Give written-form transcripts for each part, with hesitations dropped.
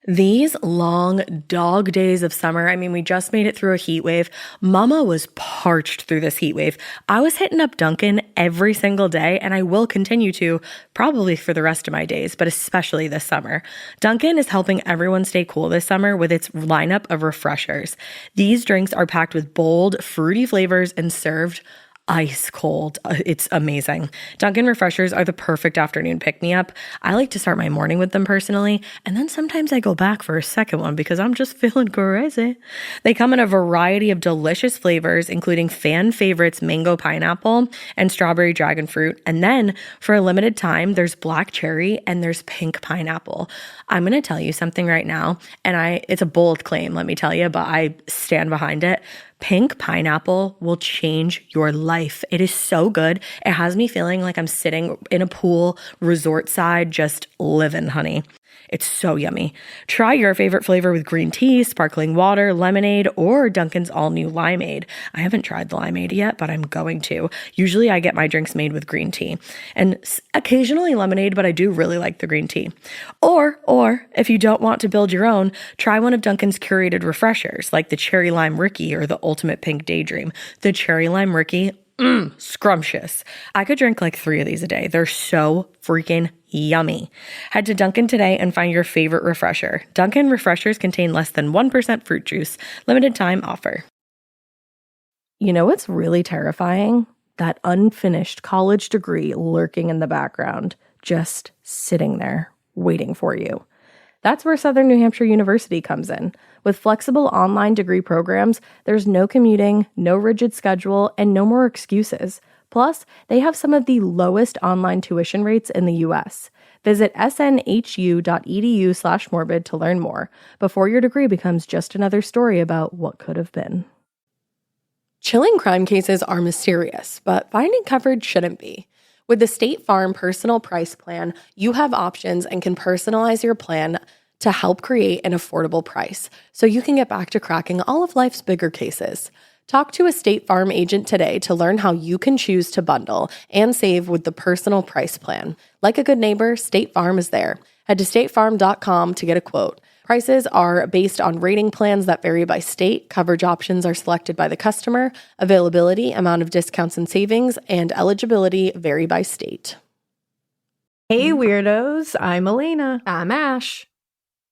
These long dog days of summer, I mean, we just made it through a heat wave. Mama was parched through this heat wave. I was hitting up Dunkin' every single day, and I will continue to probably for the rest of my days, but especially this summer. Dunkin' is helping everyone stay cool this summer with its lineup of refreshers. These drinks are packed with bold, fruity flavors and served ice cold. It's amazing. Dunkin' refreshers are the perfect afternoon pick-me-up. I like to start my morning with them personally, and then sometimes I go back for a second one because I'm just feeling crazy. They come in a variety of delicious flavors, including fan favorites mango pineapple and strawberry dragon fruit. And then for a limited time, there's black cherry and there's pink pineapple. I'm going to tell you something right now, and it's a bold claim, let me tell you, but I stand behind it. Pink pineapple will change your life. It is so good. It has me feeling like I'm sitting in a pool, resort side, just living, honey. It's so yummy. Try your favorite flavor with green tea, sparkling water, lemonade, or Dunkin's all-new limeade. I haven't tried the limeade yet, but I'm going to. Usually I get my drinks made with green tea and occasionally lemonade, but I do really like the green tea. Or if you don't want to build your own, try one of Dunkin's curated refreshers like the Cherry Lime Ricky or the Ultimate Pink Daydream. The Cherry Lime Ricky, scrumptious. I could drink like 3 of these a day. They're so freaking yummy. Head to Dunkin' today and find your favorite refresher. Dunkin' refreshers contain less than 1% fruit juice. Limited time offer. You know what's really terrifying? That unfinished college degree lurking in the background, just sitting there waiting for you. That's where Southern New Hampshire University comes in. With flexible online degree programs, there's no commuting, no rigid schedule, and no more excuses. Plus, they have some of the lowest online tuition rates in the U.S. Visit snhu.edu/morbid to learn more before your degree becomes just another story about what could have been. Chilling crime cases are mysterious, but finding coverage shouldn't be. With the State Farm Personal Price Plan, you have options and can personalize your plan to help create an affordable price so you can get back to cracking all of life's bigger cases. Talk to a State Farm agent today to learn how you can choose to bundle and save with the Personal Price Plan. Like a good neighbor, State Farm is there. Head to statefarm.com to get a quote. Prices are based on rating plans that vary by state. Coverage options are selected by the customer. Availability, amount of discounts and savings, and eligibility vary by state. Hey, weirdos. I'm Alaina. I'm Ash.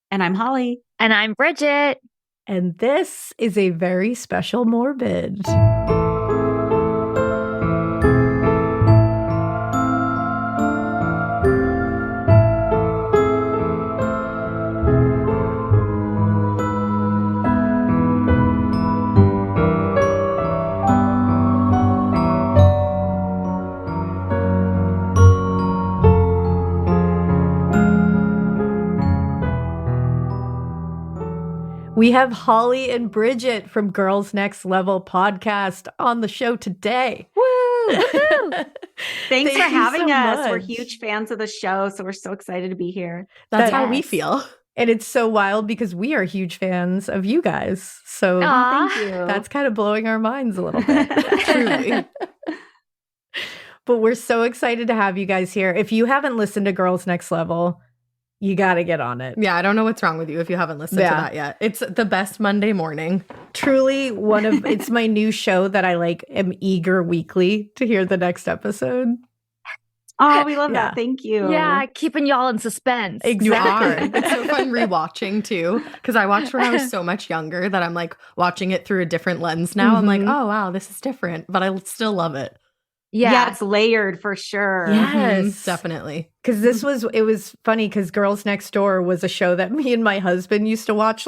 And I'm Holly. And I'm Bridget. And this is a very special Morbid. We have Holly and Bridget from Girls Next Level podcast on the show today. Woo! Thanks for having us. Much. We're huge fans of the show, so we're so excited to be here. That's how we feel. And it's so wild because we are huge fans of you guys. So thank you. That's kind of blowing our minds a little bit. Truly. But we're so excited to have you guys here. If you haven't listened to Girls Next Level, you got to get on it. Yeah, I don't know what's wrong with you if you haven't listened to that yet. It's the best Monday morning. Truly it's my new show that I am eager weekly to hear the next episode. Oh, we love that. Thank you. Yeah, keeping y'all in suspense. Exactly. You are. It's so fun rewatching too. Because I watched when I was so much younger that I'm watching it through a different lens now. I'm like, oh wow, this is different. But I still love it. Yeah, it's layered for sure. Yes, definitely. Because it was funny because Girls Next Door was a show that me and my husband used to watch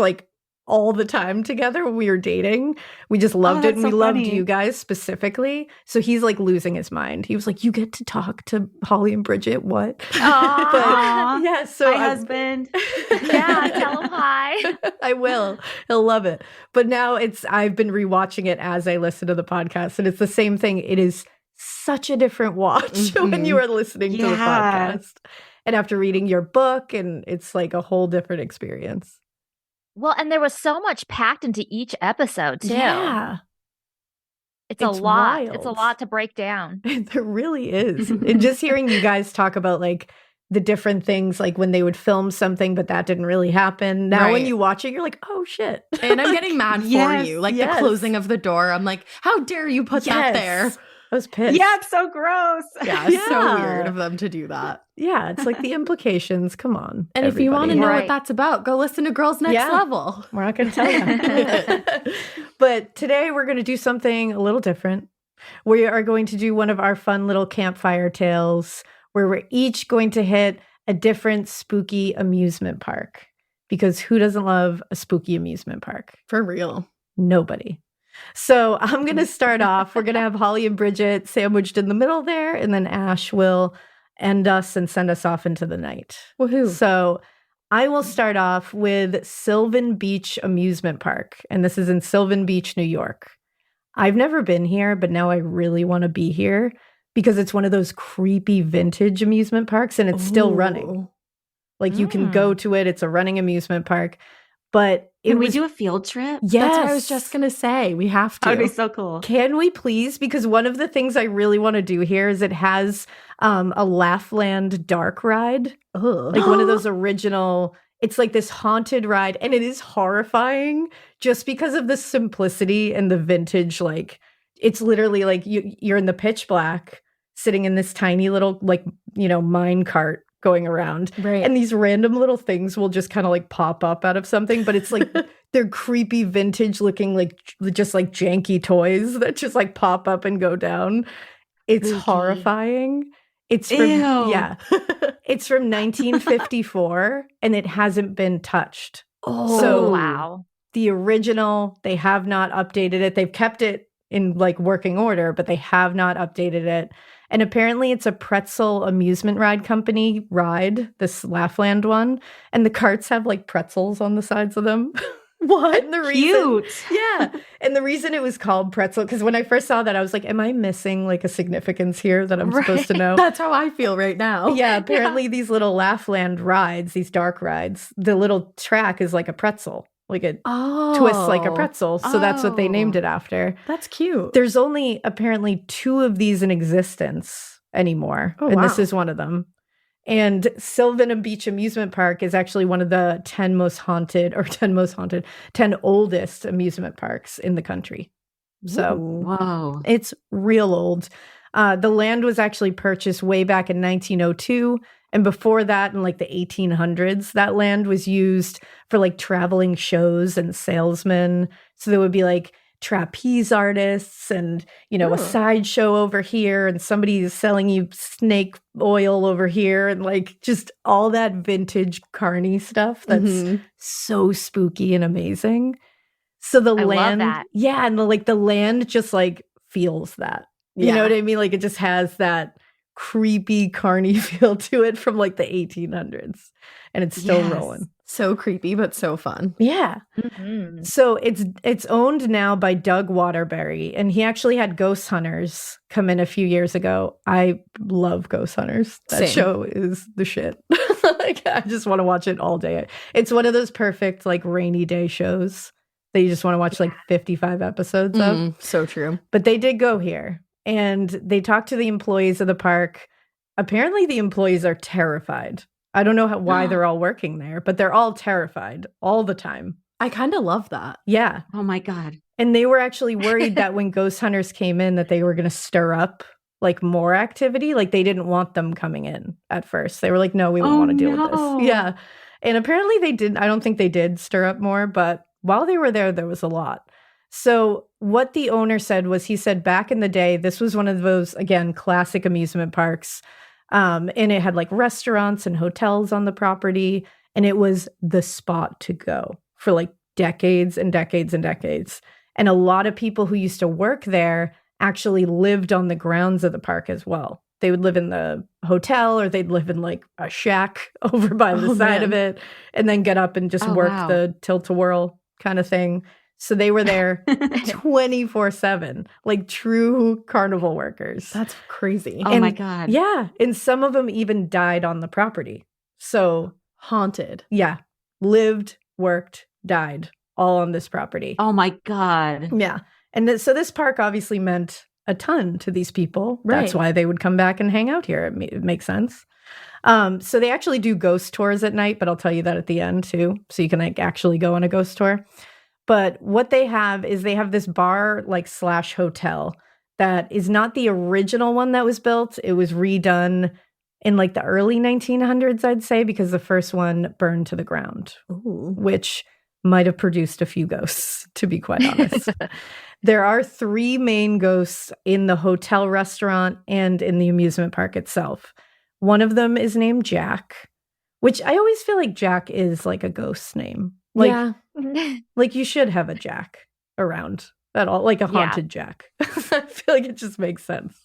all the time together when we were dating. We just loved it. And we loved you guys specifically. So he's losing his mind. He was like, you get to talk to Holly and Bridget. What? Aww. Yeah. So my husband. Yeah, tell him hi. I will. He'll love it. But now I've been rewatching it as I listen to the podcast. And it's the same thing. It is such a different watch when you are listening to the podcast. And after reading your book, and it's a whole different experience. Well, and there was so much packed into each episode, too. Yeah. It's a lot. Wild. It's a lot to break down. There really is. And just hearing you guys talk about the different things, like when they would film something, but that didn't really happen. Now when Right. you watch it, you're like, oh shit. And I'm getting mad for Yes, you. Like yes. the closing of the door. I'm like, how dare you put that there? I was pissed. Yeah, it's so gross. Yeah, it's so Yeah. weird of them to do that. Yeah, it's like the implications. Come on. And if you want to know Right. what that's about, go listen to Girls Next Yeah. Level. We're not going to tell you. But today we're going to do something a little different. We are going to do one of our fun little campfire tales where we're each going to hit a different spooky amusement park. Because who doesn't love a spooky amusement park? For real. Nobody. So I'm going to start off. We're going to have Holly and Bridget sandwiched in the middle there, and then Ash will end us and send us off into the night. Woohoo. So I will start off with Sylvan Beach Amusement Park, and this is in Sylvan Beach, New York. I've never been here, but now I really want to be here because it's one of those creepy vintage amusement parks, and it's still running. Ooh. Like you can go to it. It's a running amusement park. But Can we do a field trip? Yes. That's what I was just going to say. We have to. That would be so cool. Can we please? Because one of the things I really want to do here is it has a Laughland dark ride. Like one of those original, it's like this haunted ride. And it is horrifying just because of the simplicity and the vintage. Like it's literally like you're in the pitch black sitting in this tiny little mine cart going around. Right. And these random little things will just kind of like pop up out of something, but it's like they're creepy vintage looking like just like janky toys that just like pop up and go down. It's Spooky. horrifying. It's from Ew. yeah. It's from 1954 and it hasn't been touched. Oh, So- wow. The original, they have not updated it. They've kept it in like working order, but they have not updated it. And apparently it's a pretzel amusement ride company ride, this Laughland one. And the carts have like pretzels on the sides of them. What? And the Cute. yeah. And the reason it was called pretzel, because when I first saw that, I was like, am I missing like a significance here that I'm supposed to know? That's how I feel right now. Yeah, apparently these little Laughland rides, these dark rides, the little track is like a pretzel. Like it twists like a pretzel. So that's what they named it after. That's cute. There's only apparently 2 of these in existence anymore. Oh, and this wow. is one of them. And Sylvan Beach Amusement Park is actually one of the 10 oldest amusement parks in the country. So Whoa. it's real old. The land was actually purchased way back in 1902. And before that, in like the 1800s, that land was used for like traveling shows and salesmen. So there would be like trapeze artists and, a sideshow over here. And somebody is selling you snake oil over here. And like just all that vintage carny stuff that's Mhm. so spooky and amazing. So the I love land, that. yeah, and the land just like feels that. You know Yeah. what I mean? Like it just has that creepy carny feel to it from like the 1800s, and it's still Yes. rolling. So creepy, but so fun. Yeah. Mhm. So it's owned now by Doug Waterbury, and he actually had Ghost Hunters come in a few years ago. I love Ghost Hunters. That Same. show is the shit. Like I just want to watch it all day. It's one of those perfect like rainy day shows that you just want to watch like 55 episodes of. So true. But they did go here and they talked to the employees of the park. Apparently the employees are terrified. I don't know why they're all working there, but they're all terrified all the time. I kind of love that. Yeah. Oh my God. And they were actually worried that when ghost hunters came in that they were going to stir up like more activity. Like they didn't want them coming in at first. They were like, no, we don't want to deal with no. this. Yeah. And apparently they didn't. I don't think they did stir up more, but while they were there was a lot. So what the owner said was, he said back in the day, this was one of those, again, classic amusement parks. And it had like restaurants and hotels on the property. And it was the spot to go for like decades and decades and decades. And a lot of people who used to work there actually lived on the grounds of the park as well. They would live in the hotel or they'd live in like a shack over by the side of it and then get up and just work wow. the tilt-a-whirl kind of thing. So they were there 24/7, like true carnival workers. That's crazy. Oh my God. Yeah. And some of them even died on the property. So Haunted. yeah, lived, worked, died all on this property. Oh my God. Yeah. And so this park obviously meant a ton to these people. That's Right. why they would come back and hang out here. It makes sense. So they actually do ghost tours at night, but I'll tell you that at the end too. So you can like actually go on a ghost tour. But what they have is they have this bar like / hotel that is not the original one that was built. It was redone in like the early 1900s, I'd say, because the first one burned to the ground, which might have produced a few ghosts, to be quite honest. There are 3 main ghosts in the hotel restaurant and in the amusement park itself. One of them is named Jack, which I always feel like Jack is like a ghost name. Like, like you should have a Jack around at all, like a haunted Jack. I feel like it just makes sense.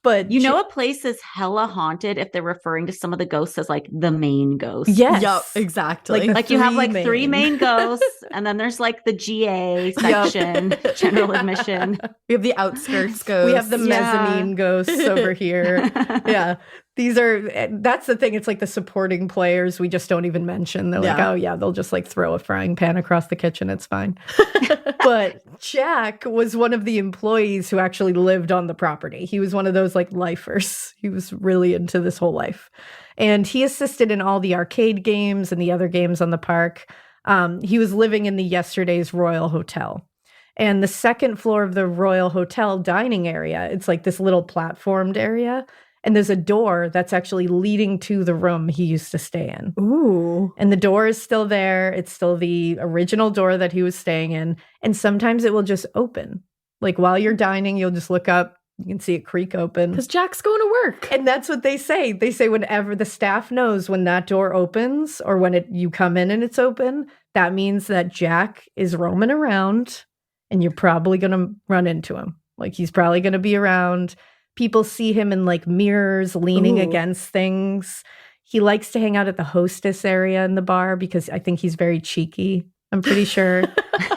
But you know, a place is hella haunted if they're referring to some of the ghosts as like the main ghost. Yes. Yep, exactly. Like you have like 3 main ghosts, and then there's like the GA section, general admission. We have the outskirts ghosts. We have the mezzanine ghosts over here. Yeah. That's the thing. It's like the supporting players we just don't even mention. They're like, oh yeah, they'll just like throw a frying pan across the kitchen. It's fine. But Jack was one of the employees who actually lived on the property. He was one of those like lifers. He was really into this whole life. And he assisted in all the arcade games and the other games on the park. He was living in the yesterday's Royal Hotel. And the second floor of the Royal Hotel dining area, it's like this little platformed area. And there's a door that's actually leading to the room he used to stay in. Ooh. And the door is still there. It's still the original door that he was staying in. And sometimes it will just open. Like while you're dining, you'll just look up. You can see it creak open. Because Jack's going to work. And that's what they say. They say whenever the staff knows when that door opens or when you come in and it's open, that means that Jack is roaming around and you're probably going to run into him. Like he's probably going to be around. People see him in like mirrors leaning against things. He likes to hang out at the hostess area in the bar because I think he's very cheeky. I'm pretty sure.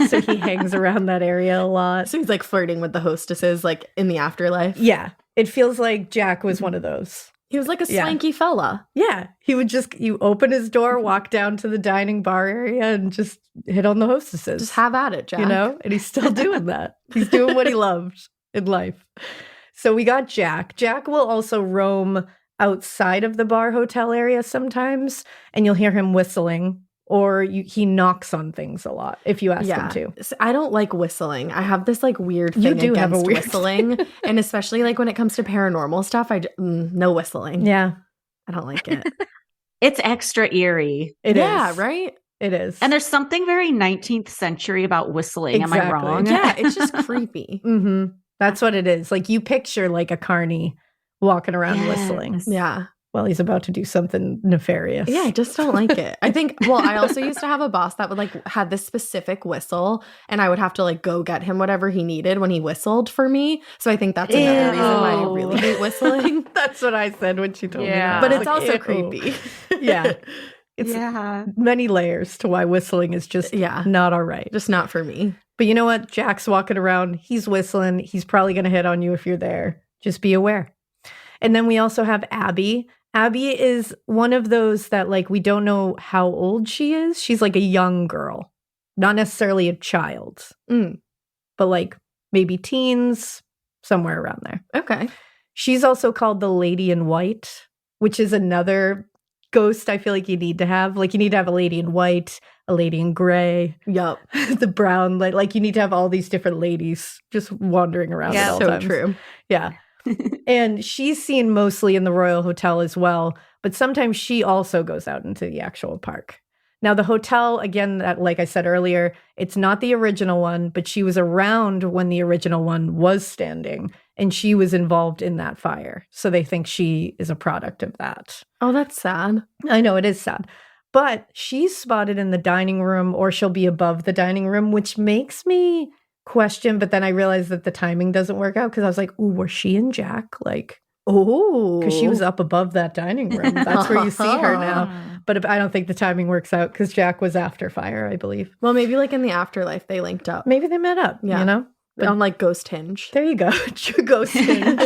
So he hangs around that area a lot. So he's like flirting with the hostesses like in the afterlife. Yeah. It feels like Jack was one of those. He was like a swanky fella. Yeah. He would you open his door, walk down to the dining bar area and just hit on the hostesses. Just have at it, Jack. You know? And he's still doing that. He's doing what he loved in life. So we got Jack. Jack will also roam outside of the bar hotel area sometimes, and you'll hear him whistling, or he knocks on things a lot if you ask him to. So I don't like whistling. I have this like weird thing against whistling, and especially like when it comes to paranormal stuff, no whistling. Yeah. I don't like it. It's extra eerie. It is. Yeah, right? It is. And there's something very 19th century about whistling. Exactly. Am I wrong? Yeah, it's just creepy. Mm-hmm. That's what it is. Like you picture like a carny walking around whistling. Yeah. Well, he's about to do something nefarious. Yeah, I just don't like it. I think, I also used to have a boss that would like had this specific whistle and I would have to like go get him whatever he needed when he whistled for me. So I think that's another reason why I really hate whistling. That's what I said when she told me that. But it's Like, also ew. creepy. Yeah. It's many layers to why whistling is just not all right. Just not for me. But you know what? Jack's walking around. He's whistling. He's probably going to hit on you if you're there. Just be aware. And then we also have Abby. Abby is one of those that like we don't know how old she is. She's like a young girl, not necessarily a child, but like maybe teens, somewhere around there. Okay. She's also called the Lady in White, which is another ghost I feel like you need to have. Like you need to have a lady in white, a lady in gray, Yup. the brown, like you need to have all these different ladies just wandering around at all so times. true. Yeah. And she's seen mostly in the Royal Hotel as well, but sometimes she also goes out into the actual park. Now, the hotel, again, that, like I said earlier, it's not the original one, but she was around when the original one was standing, and she was involved in that fire. So they think she is a product of that. Oh, that's sad. I know, it is sad. But she's spotted in the dining room, or she'll be above the dining room, which makes me question. But then I realized that the timing doesn't work out because I was like, ooh, was she and Jack? Like, oh, because she was up above that dining room. That's where you see her now. But I don't think the timing works out because Jack was after fire, I believe. Well, maybe like in the afterlife they linked up. Maybe they met up, you know? But on like Ghost Hinge. There you go. Ghost Hinge.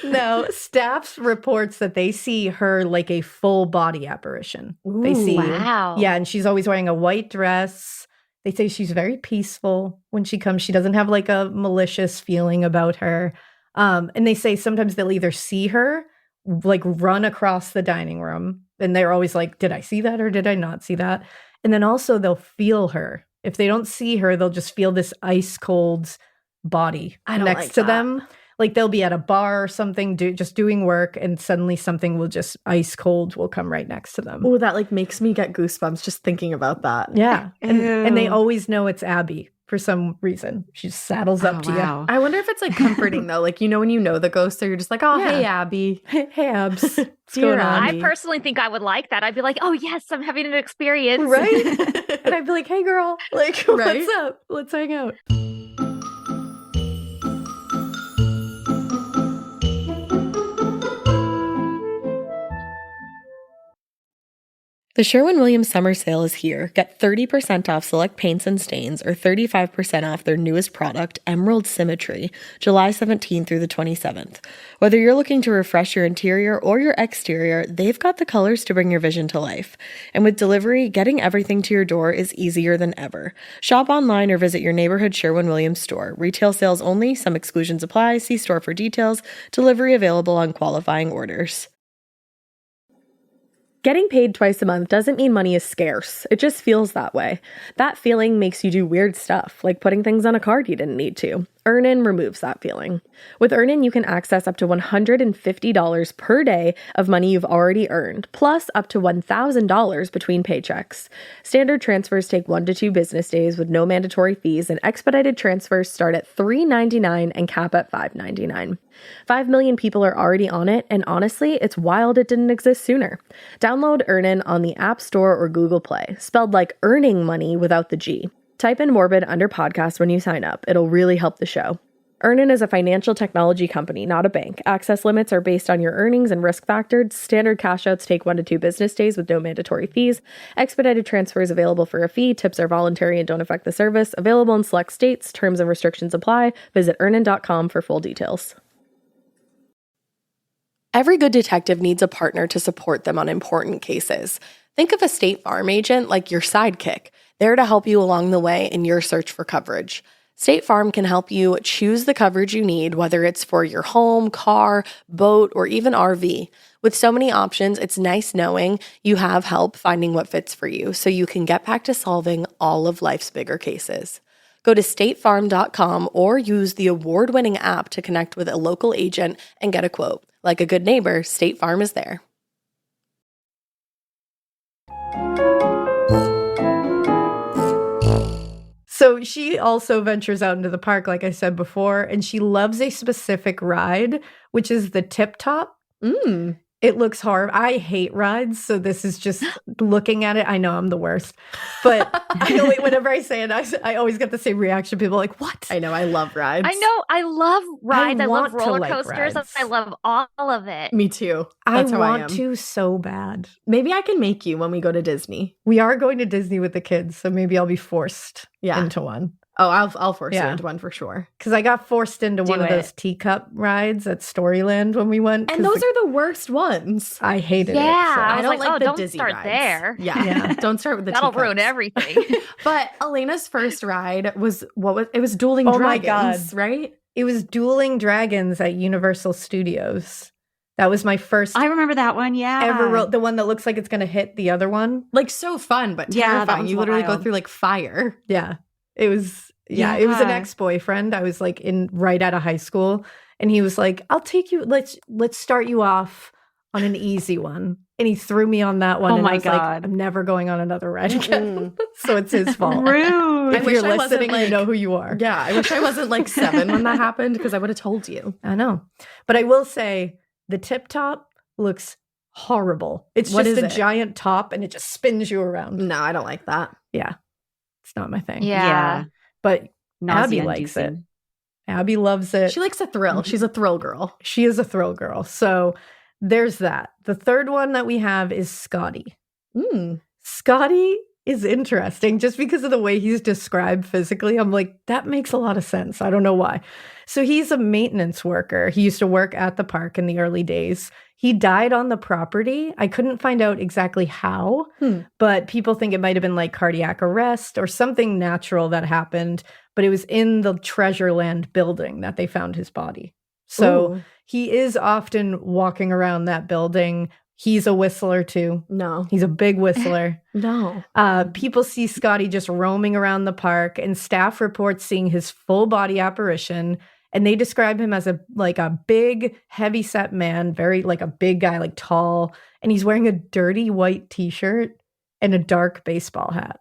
No, staff reports that they see her like a full body apparition. They see, wow. Yeah, and she's always wearing a white dress. They say she's very peaceful when she comes. She doesn't have like a malicious feeling about her. And they say sometimes they'll either see her like run across the dining room. And they're always like, did I see that or did I not see that? And then also they'll feel her. If they don't see her, they'll just feel this ice cold body next to them. Like they'll be at a bar or something, just doing work, and suddenly something will just ice cold will come right next to them. Oh, that like makes me get goosebumps just thinking about that. Yeah. And they always know it's Abby for some reason. She just saddles up to you. I wonder if it's like comforting though. Like, when you know the ghost, so you're just like, oh, hey, Abby. Hey, Abs. What's Dear going on? I personally think I would like that. I'd be like, oh, yes, I'm having an experience. Right? And I'd be like, hey, girl. Like, Right? what's up? Let's hang out. The Sherwin-Williams summer sale is here. Get 30% off select paints and stains or 35% off their newest product, Emerald Symmetry, July 17th through the 27th. Whether you're looking to refresh your interior or your exterior, they've got the colors to bring your vision to life. And with delivery, getting everything to your door is easier than ever. Shop online or visit your neighborhood Sherwin-Williams store. Retail sales only. Some exclusions apply. See store for details. Delivery available on qualifying orders. Getting paid twice a month doesn't mean money is scarce. It just feels that way. That feeling makes you do weird stuff, like putting things on a card you didn't need to. Earnin removes that feeling. With Earnin, you can access up to $150 per day of money you've already earned, plus up to $1,000 between paychecks. Standard transfers take 1 to 2 business days with no mandatory fees, and expedited transfers start at $3.99 and cap at $5.99. 5 million people are already on it, and honestly, it's wild it didn't exist sooner. Download Earnin on the App Store or Google Play, spelled like earning money without the G. Type in Morbid under podcast when you sign up. It'll really help the show. Earnin is a financial technology company, not a bank. Access limits are based on your earnings and risk factors. Standard cash outs take 1 to 2 business days with no mandatory fees. Expedited transfers available for a fee. Tips are voluntary and don't affect the service. Available in select states. Terms and restrictions apply. Visit earnin.com for full details. Every good detective needs a partner to support them on important cases. Think of a State Farm agent like your sidekick, there to help you along the way in your search for coverage. State Farm can help you choose the coverage you need, whether it's for your home, car, boat, or even RV. With so many options, it's nice knowing you have help finding what fits for you so you can get back to solving all of life's bigger cases. Go to statefarm.com or use the award-winning app to connect with a local agent and get a quote. Like a good neighbor, State Farm is there. So she also ventures out into the park, like I said before, and she loves a specific ride, which is the Tip Top. It looks horrible. I hate rides, so this is just looking at it. I know I'm the worst, but I know whenever I say it, I always get the same reaction. People are like, what? I know. I love rides. I know. I love rides. I love want to roller like coasters. rides. I love all of it. Me too. I That's how I am. want to so bad. Maybe I can make you when we go to Disney. We are going to Disney with the kids, so maybe I'll be forced into one. Oh, I'll force you Yeah. into one for sure. Because I got forced into one of those teacup rides at Storyland when we went. And those are the worst ones. I hated it. so. I was don't like, oh, the don't Disney start rides. there. Yeah. Don't start with the That'll teacups. ruin everything. But Alaina's first ride was it was Dueling Oh my Dragons, God. right? It was Dueling Dragons at Universal Studios. That was my first I remember that one. Yeah. ever the one that looks like it's going to hit the other one. Like so fun, but Yeah, that terrifying. one's You literally go wild. through like fire. Yeah. It was it was an Yeah. ex-boyfriend. I was like right out of high school, and he was like, "I'll take you, let's start you off on an easy one." And he threw me on that one. Oh and my I was like, God. I'm never going on another ride again. So it's his fault. Rude. If wish you're I wasn't, listening, you like- know who you are. Yeah, I wish I wasn't like 7 when that happened because I would have told you. I know. But I will say the Tip Top looks horrible. It's What just is a it? giant top and it just spins you around. No, I don't like that. Yeah. It's not my thing. Yeah. But Abby Nausea likes it. inducing. Abby loves it. She likes a thrill. She's a thrill girl. She is a thrill girl. So there's that. The third one that we have is Scotty. Scotty is interesting just because of the way he's described physically. I'm like, that makes a lot of sense. I don't know why. So he's a maintenance worker. He used to work at the park in the early days. He died on the property. I couldn't find out exactly how, but people think it might have been like cardiac arrest or something natural that happened. But it was in the Treasureland building that they found his body. So Ooh. he is often walking around that building. He's a whistler too. No. He's a big whistler. No. People see Scotty just roaming around the park, and staff reports seeing his full body apparition. And they describe him as a big, heavy-set man, very like a big guy, like tall. And he's wearing a dirty white t-shirt and a dark baseball hat.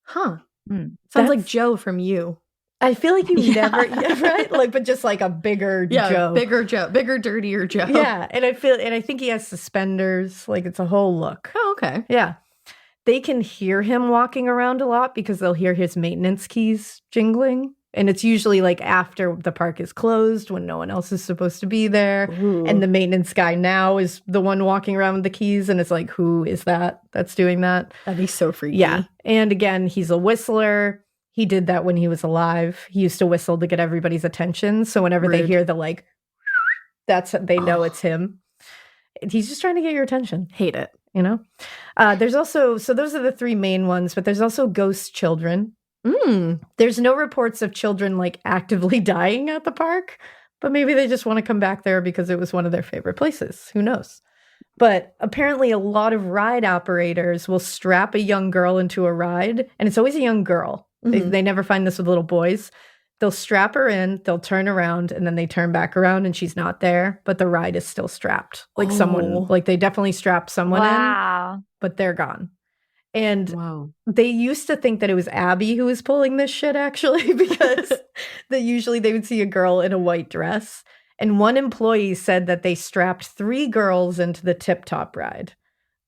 Huh. Mm. Sounds like Joe from You. I feel like you never, right? Like, but just like a bigger Joe. Bigger Joe. Bigger, dirtier Joe. Yeah. And I think he has suspenders. Like, it's a whole look. Oh, okay. Yeah. They can hear him walking around a lot because they'll hear his maintenance keys jingling. And it's usually like after the park is closed when no one else is supposed to be there. Ooh. And the maintenance guy now is the one walking around with the keys. And it's like, who is that's doing that? That'd be so freaky. Yeah. And again, he's a whistler. He did that when he was alive. He used to whistle to get everybody's attention. So whenever they Rude. hear the like, they know it's him. He's just trying to get your attention. Hate it. You know? There's also, so those are the three main ones, but there's also ghost children. There's no reports of children like actively dying at the park, but maybe they just want to come back there because it was one of their favorite places. Who knows? But apparently a lot of ride operators will strap a young girl into a ride, and it's always a young girl. They never find this with little boys. They'll strap her in, they'll turn around, and then they turn back around and she's not there, but the ride is still strapped. Like someone, like they definitely strapped someone in, but they're gone. And they used to think that it was Abby who was pulling this shit, actually, because usually they would see a girl in a white dress. And one employee said that they strapped 3 girls into the Tip Top ride.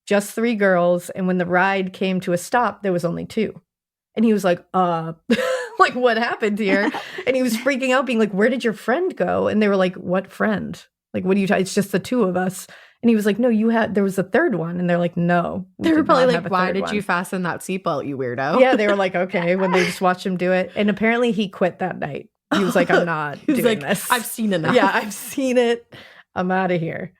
Just 3 girls. And when the ride came to a stop, there was only 2. And he was like, like, what happened here? And he was freaking out, being like, where did your friend go? And they were like, what friend? Like, what are you talking? It's just the 2 of us. And he was like, no, there was a 3rd one. And they're like, no. They were probably like, why did you fasten that seatbelt, you weirdo? Yeah, they were like, okay, when they just watched him do it. And apparently he quit that night. He was like, I'm not doing this. I've seen enough. Yeah, I've seen it. I'm out of here.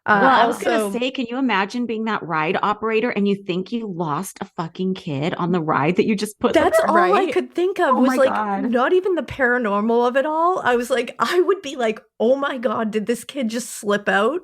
Well, I was going to say, can you imagine being that ride operator and you think you lost a fucking kid on the ride that you just put? That's all right? I could think of was like, not even the paranormal of it all. I was like, I would be like, oh my God, did this kid just slip out?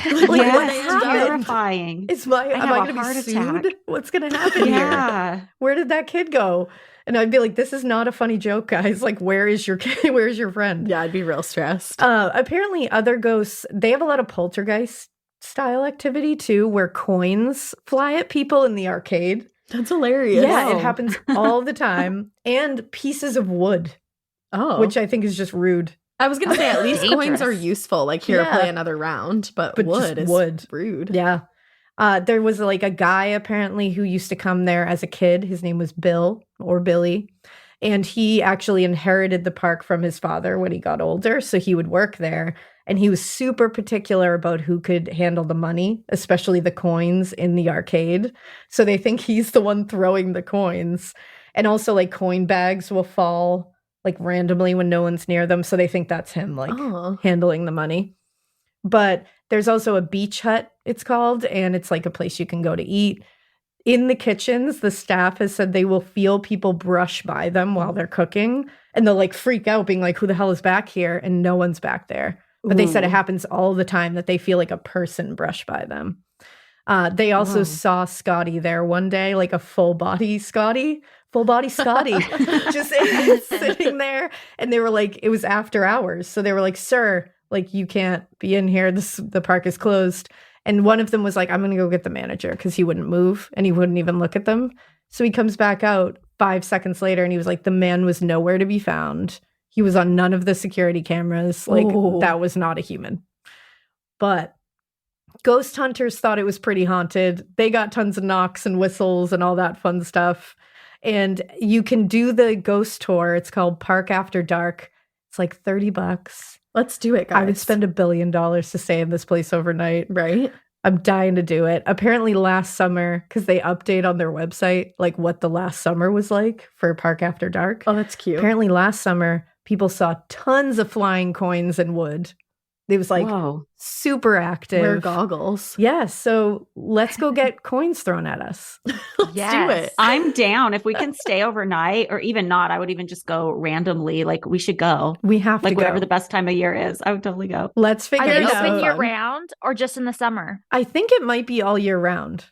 Like, what happened? Terrifying. Am I going to be sued? What's going to happen here? Where did that kid go? And I'd be like, this is not a funny joke, guys. Like, where is your kid? Where's your friend? Yeah, I'd be real stressed. Apparently other ghosts, they have a lot of poltergeist style activity too, where coins fly at people in the arcade. That's hilarious. Yeah, it happens all the time. And pieces of wood. Oh. Which I think is just rude. I was going to say, at least coins are useful. Like, here, play another round. But wood is rude. Yeah. There was like a guy apparently who used to come there as a kid. His name was Bill or Billy. And he actually inherited the park from his father when he got older. So he would work there. And he was super particular about who could handle the money, especially the coins in the arcade. So they think he's the one throwing the coins. And also like coin bags will fall like randomly when no one's near them. So they think that's him like handling the money. But there's also a beach hut, it's called, and it's like a place you can go to eat. In the kitchens, the staff has said they will feel people brush by them while they're cooking. And they'll like freak out being like, who the hell is back here? And no one's back there. But they said it happens all the time that they feel like a person brush by them. They also saw Scotty there one day, like a full body Scotty, just sitting there. And they were like, it was after hours. So they were like, sir, like, you can't be in here. The park is closed. And one of them was like, I'm going to go get the manager, because he wouldn't move and he wouldn't even look at them. So he comes back out 5 seconds later and he was like, the man was nowhere to be found. He was on none of the security cameras. Like, that was not a human. But ghost hunters thought it was pretty haunted. They got tons of knocks and whistles and all that fun stuff. And you can do the ghost tour. It's called Park After Dark. It's like $30. Let's do it, guys. I would spend $1 billion to stay in this place overnight. Right? I'm dying to do it. Apparently last summer, because they update on their website, like what the last summer was like for Park After Dark. Oh, that's cute. Apparently last summer, people saw tons of flying coins and wood. It was like super active. Wear goggles. Yes. So let's go get coins thrown at us. Let's do it. I'm down. If we can stay overnight or even not, I would even just go randomly. Like we should go. We have to go. Whatever the best time of year is. I would totally go. Let's figure it out. Are they open year round or just in the summer? I think it might be all year round.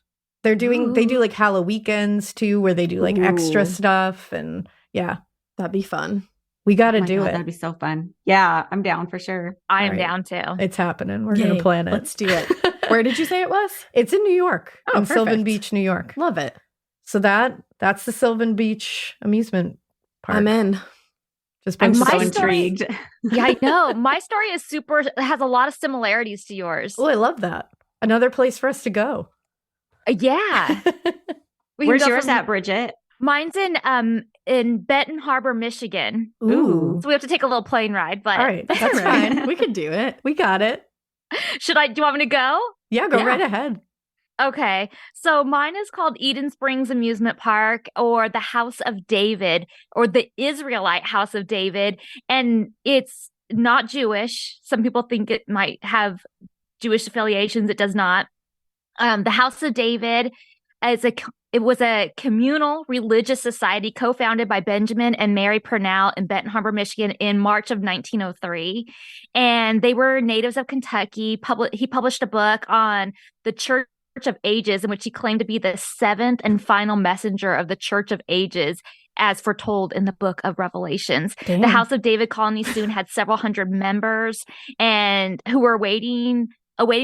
They do like Halloween weekends too, where they do like extra stuff. And that'd be fun. We got to do it. That'd be so fun. Yeah, I'm down for sure. I am down too. It's happening. We're going to plan it. Let's do it. Where did you say it was? It's in New York. Oh, in Sylvan Beach, New York. Love it. So that's the Sylvan Beach amusement park. I'm in. I'm so intrigued. Yeah, I know. My story is has a lot of similarities to yours. Oh, I love that. Another place for us to go. Yeah. Where's yours at, Bridget? Mine's in Benton Harbor, Michigan. Ooh. So we have to take a little plane ride, but all right, that's fine. We could do it. We got it. do you want me to go? Yeah, go right ahead. Okay. So mine is called Eden Springs Amusement Park, or the House of David, or the Israelite House of David. And it's not Jewish. Some people think it might have Jewish affiliations. It does not. The House of David it was a communal religious society co-founded by Benjamin and Mary Purnell in Benton Harbor, Michigan in March of 1903. And they were natives of Kentucky. He published a book on the Church of Ages, in which he claimed to be the seventh and final messenger of the Church of Ages, as foretold in the book of Revelations. Damn. The House of David colony soon had several hundred members and who were awaiting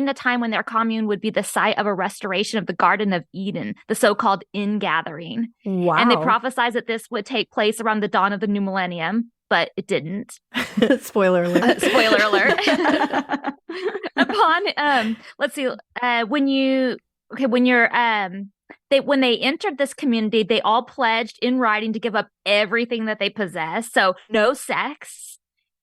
the time when their commune would be the site of a restoration of the Garden of Eden, the so-called ingathering. Wow. And they prophesied that this would take place around the dawn of the new millennium, but it didn't. Spoiler alert. Spoiler alert. When they entered this community, they all pledged in writing to give up everything that they possess. So no sex.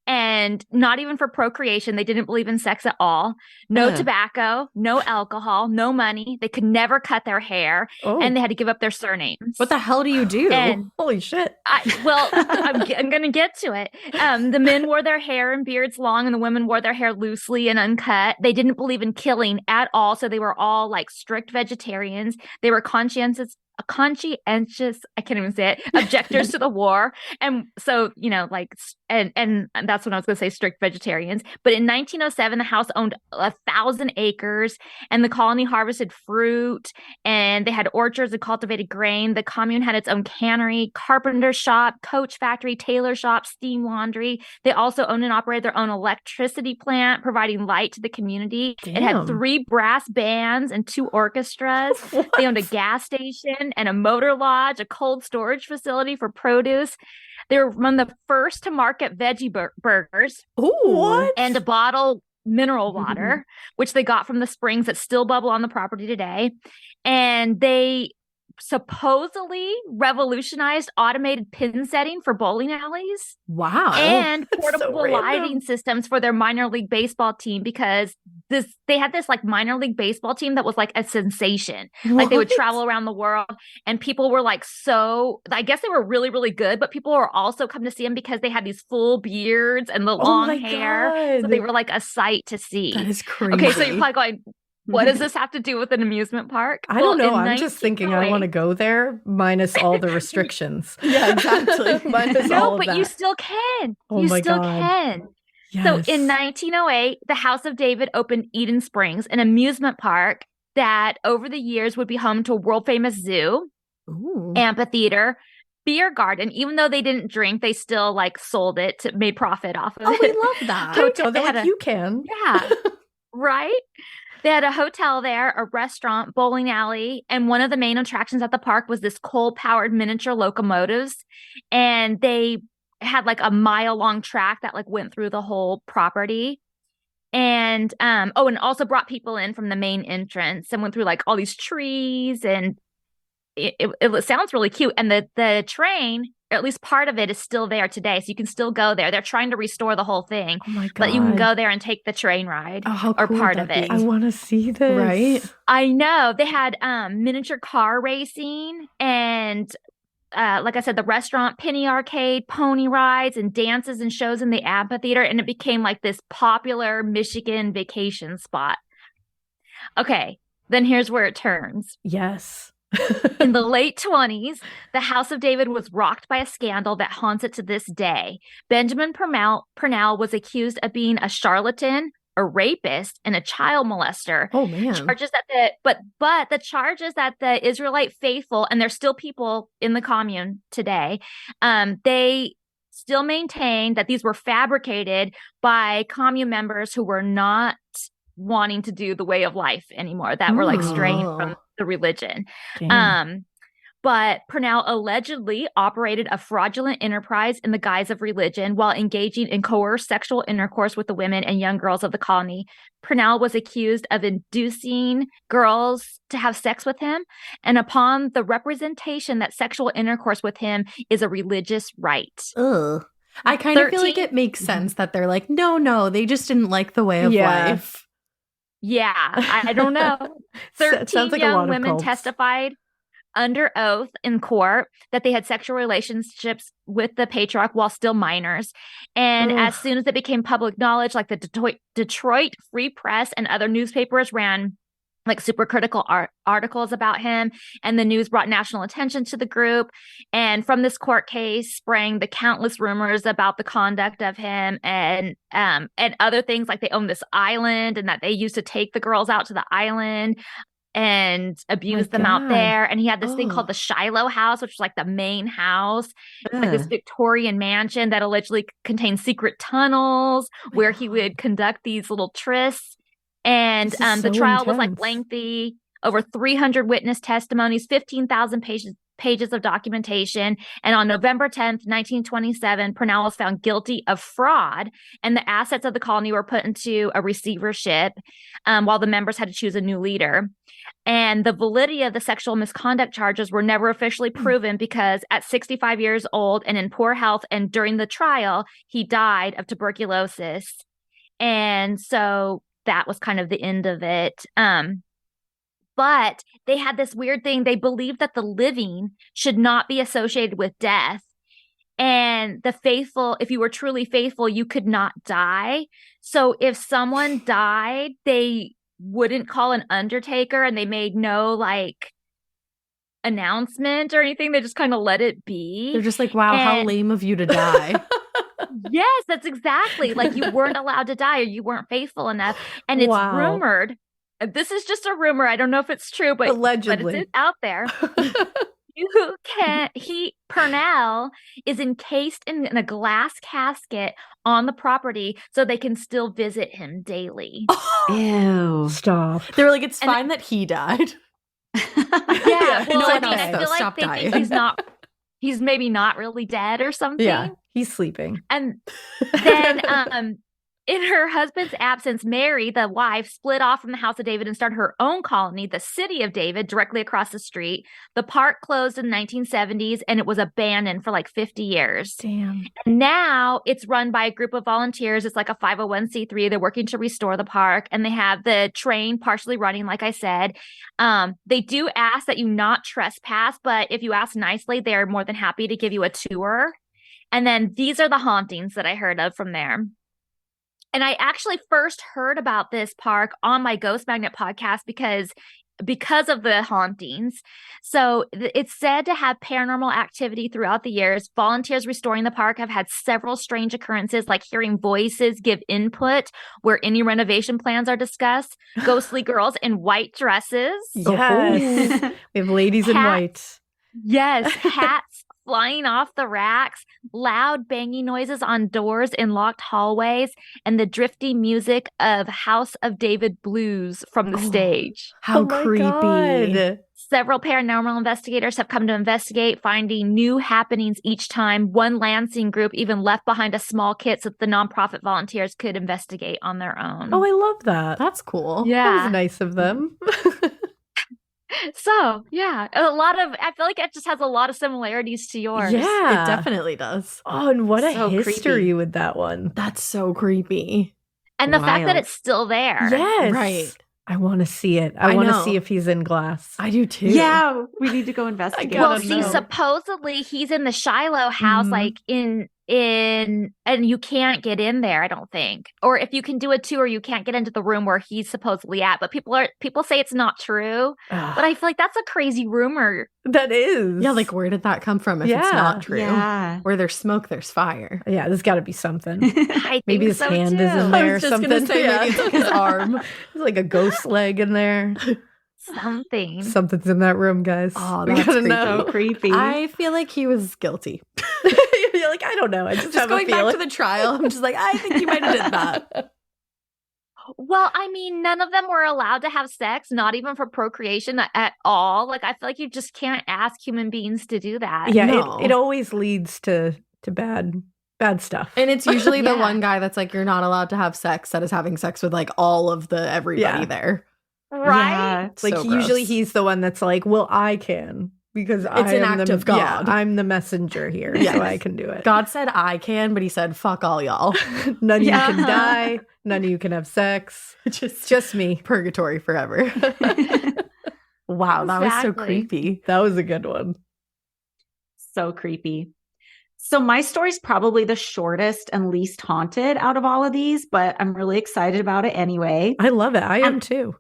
And not even for procreation. They didn't believe in sex at all. No tobacco, no alcohol, no money. They could never cut their hair. And they had to give up their surnames. What the hell do you do? And holy shit. I'm going to get to it. The men wore their hair and beards long, and the women wore their hair loosely and uncut. They didn't believe in killing at all. So they were all like strict vegetarians. They were conscientious, I can't even say it, objectors to the war. And so, and that's when I was going to say strict vegetarians. But in 1907, the house owned 1,000 acres and the colony harvested fruit, and they had orchards and cultivated grain. The commune had its own cannery, carpenter shop, coach factory, tailor shop, steam laundry. They also owned and operated their own electricity plant, providing light to the community. Damn. It had 3 brass bands and 2 orchestras. They owned a gas station and a motor lodge, a cold storage facility for produce. They were one of the first to market veggie burgers. Ooh, what? And to bottle mineral water, which they got from the springs that still bubble on the property today. And they supposedly revolutionized automated pin setting for bowling alleys. Wow. And portable lighting systems for their minor league baseball team, because they had this like minor league baseball team that was like a sensation. What? Like they would travel around the world and people were like, I guess they were really, really good, but people were also coming to see them because they had these full beards and the long hair. God. So they were like a sight to see. That is crazy. Okay, so you're probably going, what does this have to do with an amusement park? I don't know. I'm just thinking I want to go there minus all the restrictions. Yeah, exactly. Minus all of that. You still can. Oh, you my still God. can. Yes. So in 1908, the House of David opened Eden Springs, an amusement park that over the years would be home to a world famous zoo, amphitheater, beer garden. Even though they didn't drink, they still like sold it, made profit off of it. Oh, we love that. You can. Yeah. Right? They had a hotel there, a restaurant, bowling alley, and one of the main attractions at the park was this coal-powered miniature locomotives. And they had like a mile-long track that like went through the whole property. And and also brought people in from the main entrance and went through like all these trees, and it sounds really cute. And the train, or at least part of it, is still there today, so you can still go there. They're trying to restore the whole thing. Oh my God. But you can go there and take the train ride how or cool part would of that it. be? I want to see this. Right? I know. They had miniature car racing and like I said, the restaurant, penny arcade, pony rides, and dances and shows in the amphitheater. And it became like this popular Michigan vacation spot. Okay, then here's where it turns. Yes. In the late 20s, the House of David was rocked by a scandal that haunts it to this day. Benjamin Purnell was accused of being a charlatan, a rapist, and a child molester. Oh man! Charges that but the charges that the Israelite faithful, and there's still people in the commune today, they still maintain that these were fabricated by commune members who were not wanting to do the way of life anymore, that were like straying from the religion. But Purnell allegedly operated a fraudulent enterprise in the guise of religion while engaging in coerced sexual intercourse with the women and young girls of the colony. Purnell was accused of inducing girls to have sex with him, and upon the representation that sexual intercourse with him is a religious rite. Ugh. I kind of feel like it makes sense that they're like, no, they just didn't like the way of life. Yeah, I don't know. 13 like young women testified under oath in court that they had sexual relationships with the patriarch while still minors. And as soon as it became public knowledge, like the Detroit Free Press and other newspapers ran like super critical articles about him, and the news brought national attention to the group. And from this court case sprang the countless rumors about the conduct of him and other things, like they owned this island and that they used to take the girls out to the island and abuse them out there. And he had this thing called the Shiloh House, which was like the main house, like this Victorian mansion that allegedly contained secret tunnels where he would conduct these little trysts. And the trial was like lengthy, over 300 witness testimonies, 15,000 pages of documentation. And on November 10th, 1927, Purnell was found guilty of fraud, and the assets of the colony were put into a receivership while the members had to choose a new leader. And the validity of the sexual misconduct charges were never officially proven because at 65 years old and in poor health and during the trial, he died of tuberculosis. And so that was kind of the end of it. But they had this weird thing. They believed that the living should not be associated with death. And the faithful, if you were truly faithful, you could not die. So if someone died, they wouldn't call an undertaker, and they made no like announcement or anything. They just kind of let it be. They're just like, wow, how lame of you to die. Yes, that's exactly. Like you weren't allowed to die, or you weren't faithful enough. And it's rumored. This is just a rumor. I don't know if it's true, but allegedly, but it's out there. Purnell is encased in a glass casket on the property so they can still visit him daily. Ew. Stop. They were like, it's fine that he died. Yeah. Well, no, I feel like they think he's maybe not really dead or something. Yeah, he's sleeping. And then in her husband's absence, Mary, the wife, split off from the House of David and started her own colony, the City of David, directly across the street. The park closed in the 1970s, and it was abandoned for like 50 years. Damn. And now it's run by a group of volunteers. It's like a 501c3. They're working to restore the park, and they have the train partially running, like I said. They do ask that you not trespass, but if you ask nicely, they're more than happy to give you a tour. And then these are the hauntings that I heard of from there. And I actually first heard about this park on my Ghost Magnet podcast because of the hauntings. So it's said to have paranormal activity throughout the years. Volunteers restoring the park have had several strange occurrences, like hearing voices give input where any renovation plans are discussed. Ghostly girls in white dresses. Yes. We have ladies in white. Yes. Hats flying off the racks, loud banging noises on doors in locked hallways, and the drifty music of House of David blues from the stage. How creepy. God. Several paranormal investigators have come to investigate, finding new happenings each time. One Lansing group even left behind a small kit so that the nonprofit volunteers could investigate on their own. Oh, I love that. That's cool. Yeah. That was nice of them. So, yeah, I feel like it just has a lot of similarities to yours. Yeah. It definitely does. Oh, and what So a history creepy. with that one. That's so creepy. And the fact that Wild. it's still there. Yes. Right. I want to see it. I want to see if he's in glass. I do too. Yeah, we need to go investigate. Well, see, supposedly he's in the Shiloh house, like in, and you can't get in there, I don't think. Or if you can do a tour, you can't get into the room where he's supposedly at. But people say it's not true. But I feel like that's a crazy rumor. That is. Yeah, like where did that come from if it's not true? Yeah. Where there's smoke, there's fire. Yeah, there's got to be something. Maybe his hand is in there or something. Maybe it's like his arm. There's like a ghost leg in there. Something's in that room, guys. Oh, we that's gotta know. Creepy. I feel like he was guilty. You're like, I don't know. I just have going a feeling. back to the trial. I'm just like, I think he might have did that. Well, I mean, none of them were allowed to have sex, not even for procreation at all. Like, I feel like you just can't ask human beings to do that. Yeah, No. it always leads to bad stuff. And it's usually the one guy that's like, you're not allowed to have sex, that is having sex with like all of the everybody there. Right? Yeah. Like So usually gross. he's the one that's like, well, I can. Because It's I an am act the, of God. Yeah, I'm the messenger here, so I can do it. God said I can, but he said, fuck all y'all. None of you can die. None of you can have sex. Just me. Purgatory forever. Wow, that was so creepy. That was a good one. So creepy. So my story's probably the shortest and least haunted out of all of these, but I'm really excited about it anyway. I love it. I am too.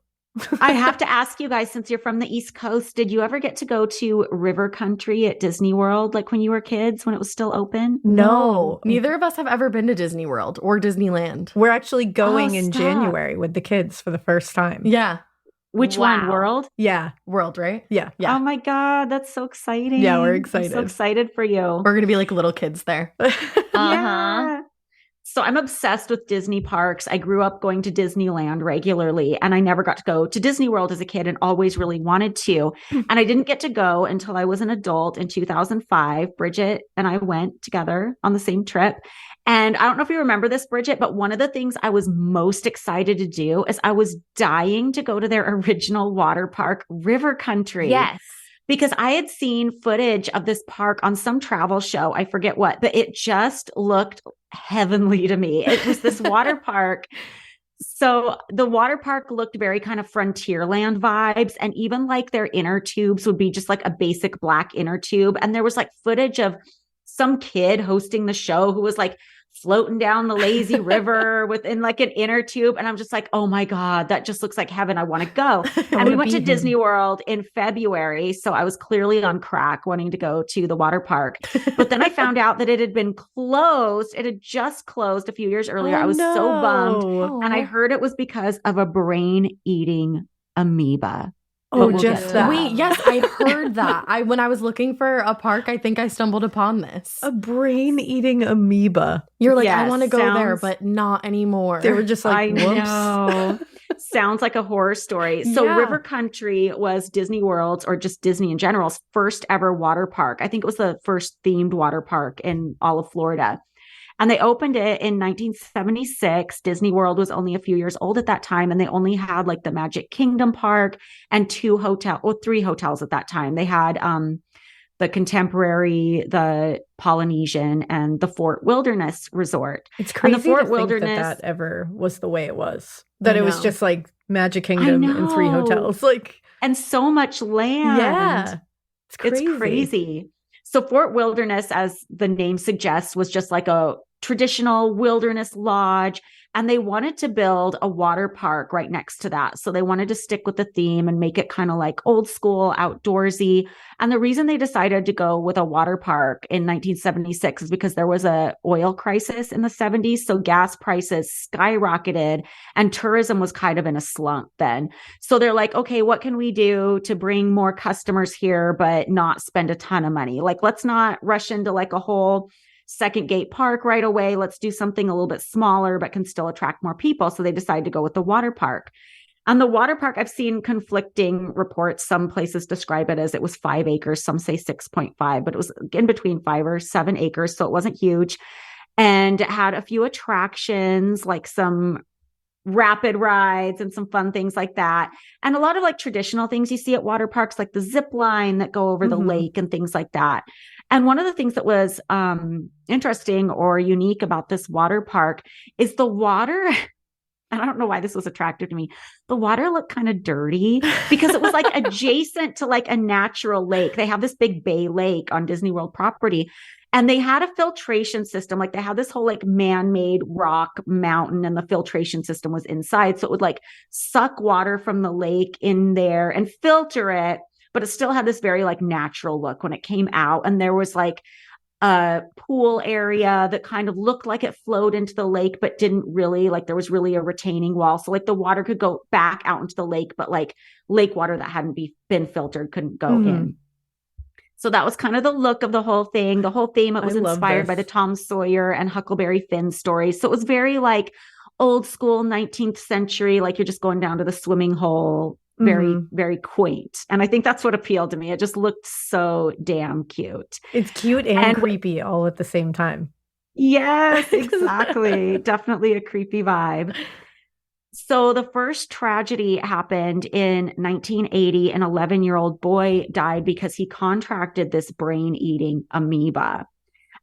I have to ask you guys, since you're from the East Coast, did you ever get to go to River Country at Disney World, like when you were kids, when it was still open? No. Neither of us have ever been to Disney World or Disneyland. We're actually going in stop. January with the kids for the first time. Yeah. Which one? World? Yeah. World, right? Yeah. Yeah. Oh my God, that's so exciting. Yeah, we're I'm excited. so excited for you. We're going to be like little kids there. Yeah. So I'm obsessed with Disney parks. I grew up going to Disneyland regularly, and I never got to go to Disney World as a kid and always really wanted to. And I didn't get to go until I was an adult in 2005. Bridget and I went together on the same trip. And I don't know if you remember this, Bridget, but one of the things I was most excited to do is I was dying to go to their original water park, River Country. Yes. Because I had seen footage of this park on some travel show. I forget what, but it just looked heavenly to me. It was this water park. So the water park looked very kind of Frontierland vibes. And even like their inner tubes would be just like a basic black inner tube. And there was like footage of some kid hosting the show who was like floating down the lazy river within like an inner tube. And I'm just like, oh my God, that just looks like heaven. I want to go. And we went to Disney World in February. So I was clearly on crack wanting to go to the water park. But then I found out that it had been closed. It had just closed a few years earlier. I was so bummed. And I heard it was because of a brain-eating amoeba. Oh, just that. Wait, yes, I heard that. When I was looking for a park, I think I stumbled upon this. A brain-eating amoeba. You're like, Yes, I want to go there, but not anymore. They were just like, I whoops. know. Sounds like a horror story. So River Country was Disney World's, or just Disney in general's, first ever water park. I think it was the first themed water park in all of Florida. And they opened it in 1976. Disney World was only a few years old at that time. And they only had like the Magic Kingdom Park and three hotels at that time. They had the Contemporary, the Polynesian, and the Fort Wilderness Resort. It's crazy and the Fort to Wilderness, think that ever was the way it was. That it was just like Magic Kingdom and 3 hotels. Like, and so much land. Yeah. It's crazy. So Fort Wilderness, as the name suggests, was just like a traditional wilderness lodge. And they wanted to build a water park right next to that. So they wanted to stick with the theme and make it kind of like old school, outdoorsy. And the reason they decided to go with a water park in 1976 is because there was a oil crisis in the 70s. So gas prices skyrocketed and tourism was kind of in a slump then. So they're like, okay, what can we do to bring more customers here, but not spend a ton of money? Like, let's not rush into like a whole second gate park right away. Let's do something a little bit smaller, but can still attract more people. So they decided to go with the water park. And the water park, I've seen conflicting reports. Some places describe it as it was 5 acres. Some say 6.5, but it was in between 5 or 7 acres. So it wasn't huge. And it had a few attractions, like some rapid rides and some fun things like that. And a lot of like traditional things you see at water parks, like the zip line that go over the lake and things like that. And one of the things that was interesting or unique about this water park is the water and I don't know why this was attractive to me, the water looked kind of dirty because it was like adjacent to like a natural lake. They have this big bay lake on Disney World property, and they had a filtration system. Like they had this whole like man-made rock mountain, and the filtration system was inside. So it would like suck water from the lake in there and filter it, but it still had this very like natural look when it came out. And there was like a pool area that kind of looked like it flowed into the lake, but didn't really. Like there was really a retaining wall. So like the water could go back out into the lake, but like lake water that hadn't been filtered couldn't go in. So that was kind of the look of the whole thing. The whole theme, it was inspired by the Tom Sawyer and Huckleberry Finn stories. So it was very like old school 19th century, like you're just going down to the swimming hole. Very, very quaint. And I think that's what appealed to me. It just looked so damn cute. It's cute and creepy all at the same time. Yes, exactly. Definitely a creepy vibe. So the first tragedy happened in 1980. An 11-year-old boy died because he contracted this brain-eating amoeba.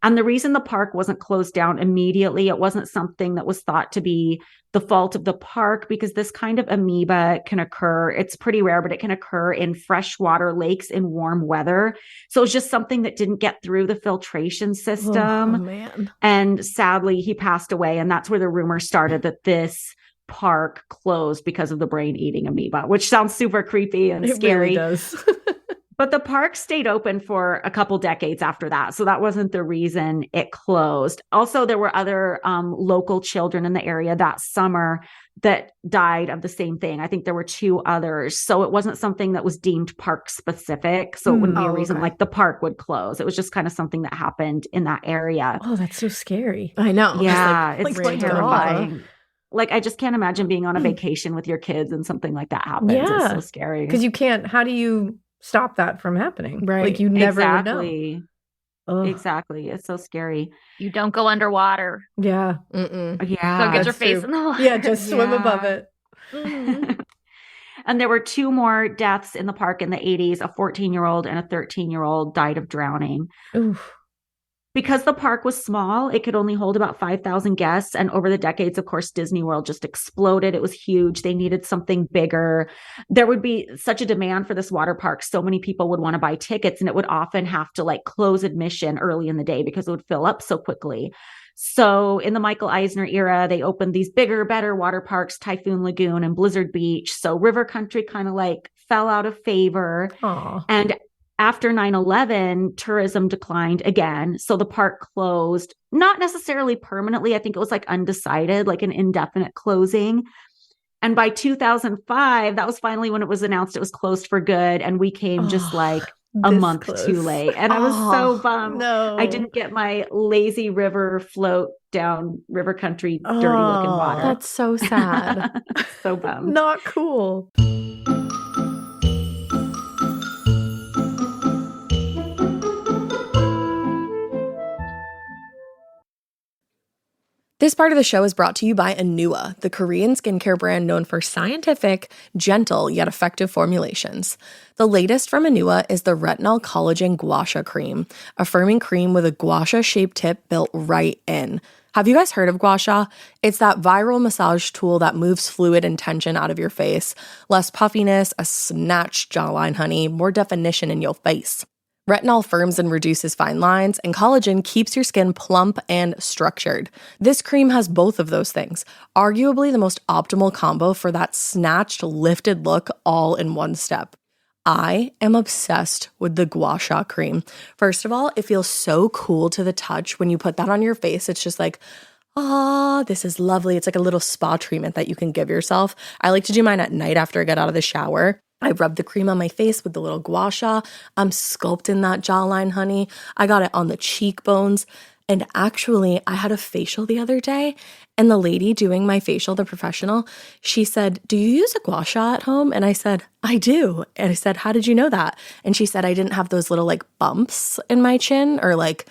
And the reason the park wasn't closed down immediately, it wasn't something that was thought to be the fault of the park, because this kind of amoeba can occur. It's pretty rare, but it can occur in freshwater lakes in warm weather. So it's just something that didn't get through the filtration system. Oh, man. And sadly, he passed away. And that's where the rumor started that this park closed because of the brain-eating amoeba, which sounds super creepy and scary. It really does. But the park stayed open for a couple decades after that. So that wasn't the reason it closed. Also, there were other local children in the area that summer that died of the same thing. I think there were 2 others. So it wasn't something that was deemed park specific. So it wouldn't be a reason like the park would close. It was just kind of something that happened in that area. Oh, that's so scary. I know. Yeah, it's like terrifying. Like, I just can't imagine being on a vacation with your kids and something like that happens. Yeah. It's so scary. Because you can't, how do you stop that from happening? Right. Like you never would know. Exactly. It's so scary. You don't go underwater. Yeah. Yeah. Go get your face in the water. Yeah, just swim above it. And there were 2 more deaths in the park in the 80s. A 14-year-old and a 13-year-old died of drowning. Oof. Because the park was small, it could only hold about 5,000 guests. And over the decades, of course, Disney World just exploded. It was huge. They needed something bigger. There would be such a demand for this water park. So many people would want to buy tickets, and it would often have to like close admission early in the day because it would fill up so quickly. So in the Michael Eisner era, they opened these bigger, better water parks, Typhoon Lagoon and Blizzard Beach. So River Country kind of like fell out of favor. Aww. And after 9/11, tourism declined again. So the park closed, not necessarily permanently. I think it was like undecided, like an indefinite closing. And by 2005, that was finally when it was announced it was closed for good. And we came just like a month too late. And I was so bummed. No. I didn't get my lazy river float down River Country, dirty looking water. That's so sad. So bummed. Not cool. This part of the show is brought to you by Anua, the Korean skincare brand known for scientific, gentle, yet effective formulations. The latest from Anua is the Retinol Collagen Gua Sha Cream, a firming cream with a gua sha-shaped tip built right in. Have you guys heard of gua sha? It's that viral massage tool that moves fluid and tension out of your face. Less puffiness, a snatched jawline, honey, more definition in your face. Retinol firms and reduces fine lines, and collagen keeps your skin plump and structured. This cream has both of those things, arguably the most optimal combo for that snatched, lifted look all in one step. I am obsessed with the Gua Sha cream. First of all, it feels so cool to the touch when you put that on your face. It's just like, this is lovely. It's like a little spa treatment that you can give yourself. I like to do mine at night after I get out of the shower. I rub the cream on my face with the little gua sha. I'm sculpting that jawline, honey. I got it on the cheekbones. And actually, I had a facial the other day, and the lady doing my facial, the professional, she said, "Do you use a gua sha at home?" And I said, "I do." And I said, "How did you know that?" And she said, "I didn't have those little like bumps in my chin or like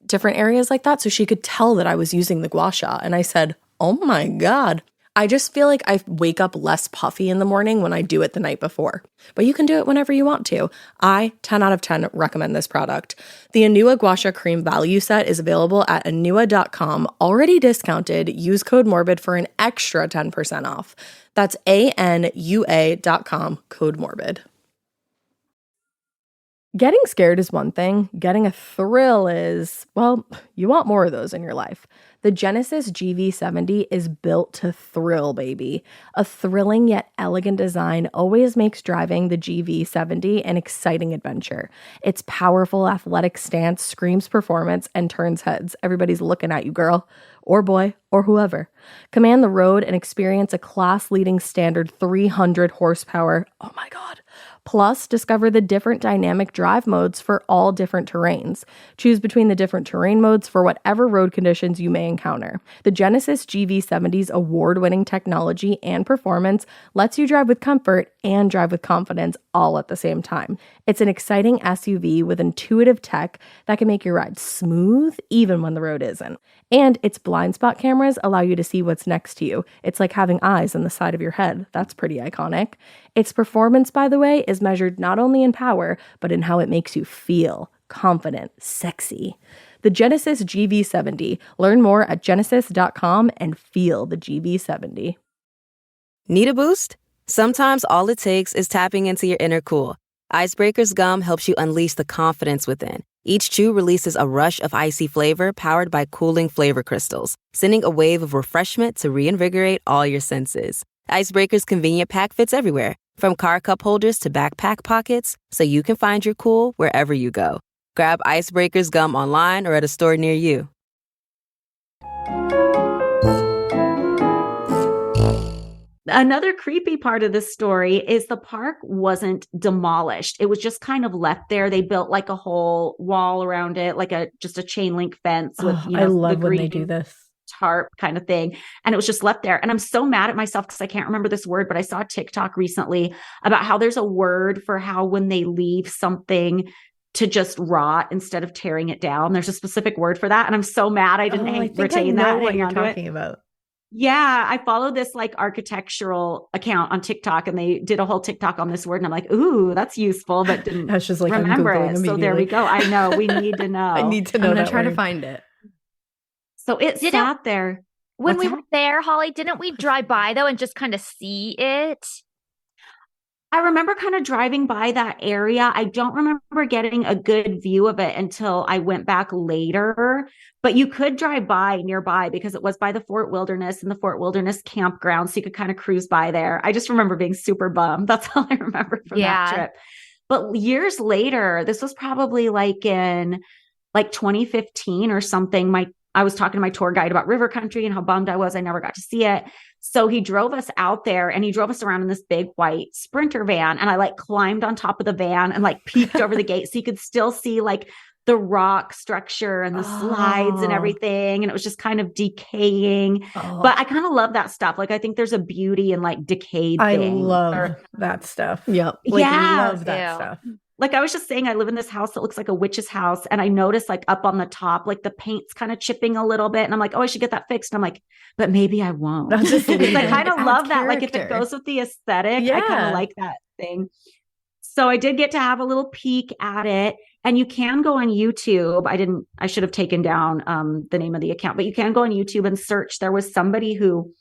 different areas like that." So she could tell that I was using the gua sha. And I said, "Oh my God." I just feel like I wake up less puffy in the morning when I do it the night before. But you can do it whenever you want to. I, 10 out of 10, recommend this product. The Anua Gua Sha Cream Value Set is available at anua.com, already discounted. Use code MORBID for an extra 10% off. That's ANUA.com, code MORBID. Getting scared is one thing. Getting a thrill is, well, you want more of those in your life. The Genesis GV70 is built to thrill, baby. A thrilling yet elegant design always makes driving the GV70 an exciting adventure. Its powerful athletic stance screams performance and turns heads. Everybody's looking at you, girl, or boy, or whoever. Command the road and experience a class-leading standard 300 horsepower. Oh my God. Plus, discover the different dynamic drive modes for all different terrains. Choose between the different terrain modes for whatever road conditions you may encounter. The Genesis GV70's award-winning technology and performance lets you drive with comfort and drive with confidence all at the same time. It's an exciting SUV with intuitive tech that can make your ride smooth even when the road isn't. And its blind spot cameras allow you to see what's next to you. It's like having eyes on the side of your head. That's pretty iconic. Its performance, by the way, is measured not only in power, but in how it makes you feel confident, sexy. The Genesis GV70. Learn more at genesis.com and feel the GV70. Need a boost? Sometimes all it takes is tapping into your inner cool. Icebreaker's gum helps you unleash the confidence within. Each chew releases a rush of icy flavor powered by cooling flavor crystals, sending a wave of refreshment to reinvigorate all your senses. Icebreaker's convenient pack fits everywhere, from car cup holders to backpack pockets, so you can find your cool wherever you go. Grab Icebreaker's gum online or at a store near you. Another creepy part of this story is the park wasn't demolished. It was just kind of left there. They built like a whole wall around it, like just a chain link fence with, I love when they do this tarp kind of thing. And it was just left there. And I'm so mad at myself because I can't remember this word, but I saw a TikTok recently about how there's a word for how when they leave something to just rot instead of tearing it down. There's a specific word for that. And I'm so mad I didn't retain that. What you're talking about. Yeah, I follow this like architectural account on TikTok and they did a whole TikTok on this word. And I'm like, ooh, that's useful, but didn't just like, remember it. So there we go. I know. We need to know. I need to know. I'm going to try to find it. So it sat there. When we were there, Holly, didn't we drive by though and just kind of see it? I remember kind of driving by that area. I don't remember getting a good view of it until I went back later, but you could drive by nearby because it was by the Fort Wilderness and the Fort Wilderness campground. So you could kind of cruise by there. I just remember being super bummed. That's all I remember from that trip. But years later, this was probably like in like 2015 or something. I was talking to my tour guide about river country and how bummed I was. I never got to see it. So he drove us out there and he drove us around in this big white Sprinter van. And I like climbed on top of the van and like peeked over the gate. So you could still see like the rock structure and the slides and everything. And it was just kind of decaying. But I kind of love that stuff. Like, I think there's a beauty in like decayed things. I love that stuff. Yep. I love that stuff. Like I was just saying, I live in this house that looks like a witch's house. And I noticed like up on the top, like the paint's kind of chipping a little bit. And I'm like, oh, I should get that fixed. And I'm like, but maybe I won't. I kind of love that. Like if it goes with the aesthetic, I kind of like that thing. So I did get to have a little peek at it. And you can go on YouTube. I should have taken down the name of the account, but you can go on YouTube and search. There was somebody who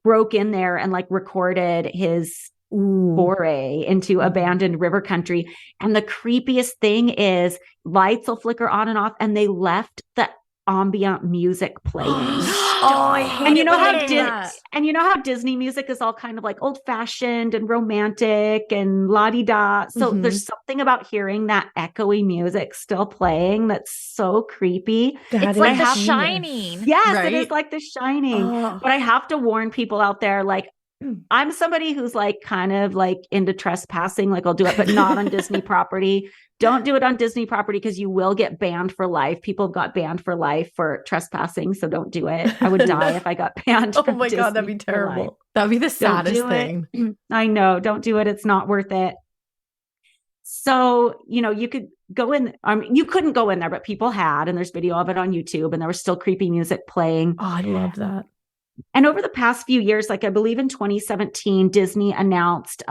broke in there and like recorded his foray into abandoned river country. And the creepiest thing is lights will flicker on and off and they left the ambient music playing. I hate and you know how Disney music is all kind of like old fashioned and romantic and la-di-da. So there's something about hearing that echoey music still playing that's so creepy. It's like The Shining. Yes, right? It is like The Shining. But I have to warn people out there, like, I'm somebody who's like kind of like into trespassing. Like I'll do it, but not on Disney property. Don't do it on Disney property because you will get banned for life. People have got banned for life for trespassing. So don't do it. I would die if I got banned. Oh my God, that'd be terrible. That'd be the saddest thing. I know. Don't do it. It's not worth it. So, you could go in. You couldn't go in there, but people had, and there's video of it on YouTube and there was still creepy music playing. Oh, I love that. And over the past few years, like I believe in 2017, Disney announced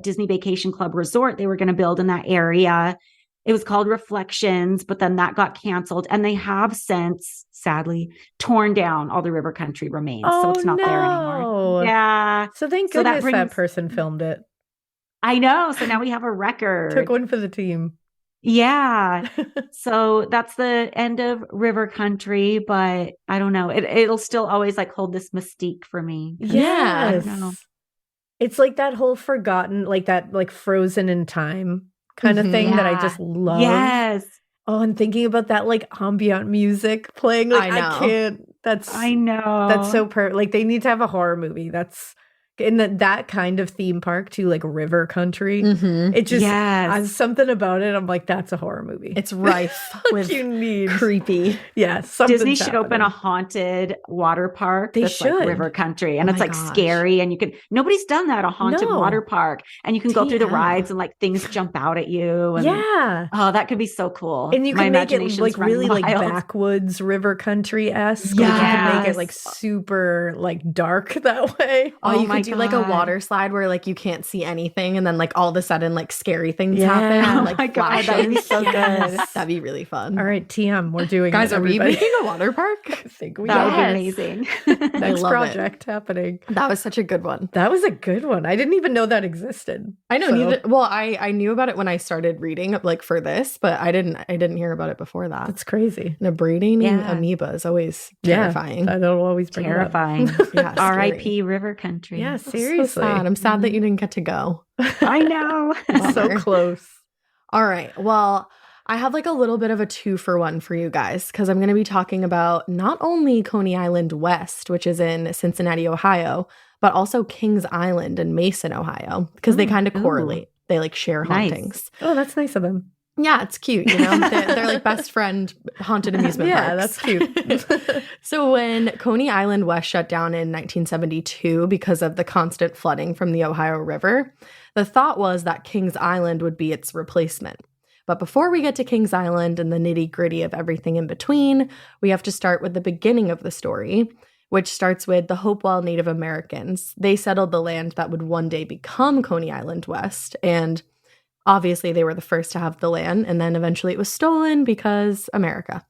Disney Vacation Club Resort they were going to build in that area. It was called Reflections, but then that got canceled. And they have since, sadly, torn down all the river country remains. So it's not there anymore. Yeah. So thank goodness that person filmed it. I know. So now we have a record. Took one for the team. Yeah. So that's the end of river country, but I don't know. It'll still always like hold this mystique for me. Yes. It's like that whole forgotten, like that like frozen in time kind of thing that I just love. Yes. Oh, and thinking about that like ambient music playing, like I can't. I know. That's so like they need to have a horror movie. That's in that kind of theme park too, like river country. It just has something about it. I'm like, that's a horror movie. It's rife with you need creepy. Disney should open a haunted water park. They that's should. like river country, and it's like scary, and you can. Nobody's done that, a haunted water park, and you can go through the rides, and like things jump out at you. And, oh, that could be so cool. And you can make it like really like backwoods river country esque. Yeah, you can make it like super like dark that way. Oh, you could do like a water slide where like you can't see anything, and then like all of a sudden like scary things happen. Like my God, that would be so good. That'd be really fun. All right, TM, we're doing guys. it, Are we making a water park? I think we that would be amazing. Next project happening. That was such a good one. That was a good one. I didn't even know that existed. I know. Neither. Well, I knew about it when I started reading like for this, but I didn't hear about it before that. That's crazy. And a braiding amoeba is always terrifying. That'll always bring terrifying. R.I.P. River country. Yeah, seriously. So sad. I'm sad that you didn't get to go. I know. So close. All right. Well, I have like a little bit of a 2-for-1 for you guys because I'm going to be talking about not only Coney Island West, which is in Cincinnati, Ohio, but also Kings Island in Mason, Ohio, because they kind of correlate. They like share hauntings. Oh, that's nice of them. Yeah, it's cute, you know? They're like best friend haunted amusement parks. Yeah, that's cute. So when Coney Island West shut down in 1972 because of the constant flooding from the Ohio River, the thought was that Kings Island would be its replacement. But before we get to Kings Island and the nitty-gritty of everything in between, we have to start with the beginning of the story, which starts with the Hopewell Native Americans. They settled the land that would one day become Coney Island West, and obviously, they were the first to have the land, and then eventually it was stolen because America.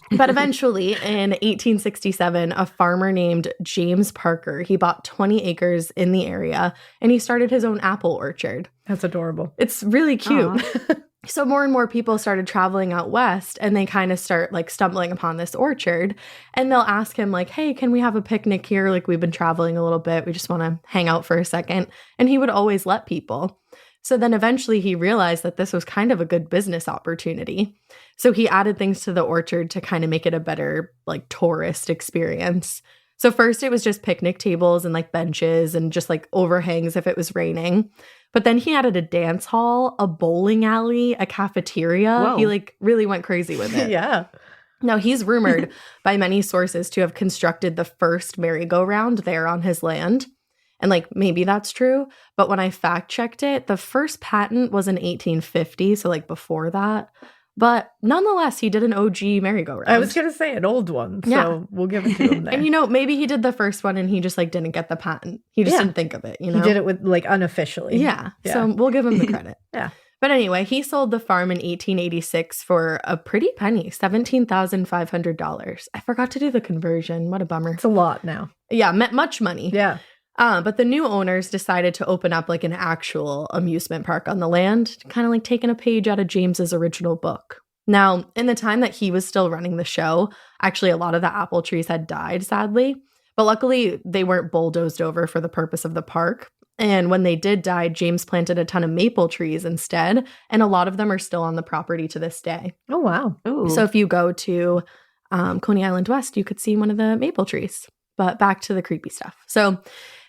But eventually, in 1867, a farmer named James Parker, he bought 20 acres in the area, and he started his own apple orchard. That's adorable. It's really cute. So more and more people started traveling out west, and they kind of start like stumbling upon this orchard, and they'll ask him like, hey, can we have a picnic here? Like, we've been traveling a little bit. We just want to hang out for a second. And he would always let people. So then eventually he realized that this was kind of a good business opportunity. So he added things to the orchard to kind of make it a better like tourist experience. So first it was just picnic tables and like benches and just like overhangs if it was raining. But then he added a dance hall, a bowling alley, a cafeteria. Whoa. He like really went crazy with it. Yeah. Now he's rumored by many sources to have constructed the first merry-go-round there on his land. And like, maybe that's true. But when I fact checked it, the first patent was in 1850. So like before that. But nonetheless, he did an OG merry-go-round. I was going to say an old one. So we'll give it to him there. And you know, maybe he did the first one and he just like didn't get the patent. He just didn't think of it, you know? He did it with like unofficially. Yeah. So we'll give him the credit. Yeah. But anyway, he sold the farm in 1886 for a pretty penny, $17,500. I forgot to do the conversion. What a bummer. It's a lot now. Yeah, much money. Yeah. But the new owners decided to open up like an actual amusement park on the land, kind of like taking a page out of James's original book. Now, in the time that he was still running the show, actually a lot of the apple trees had died, sadly. But luckily, they weren't bulldozed over for the purpose of the park. And when they did die, James planted a ton of maple trees instead, and a lot of them are still on the property to this day. Oh, wow. Ooh. So if you go to Coney Island West, you could see one of the maple trees. But back to the creepy stuff.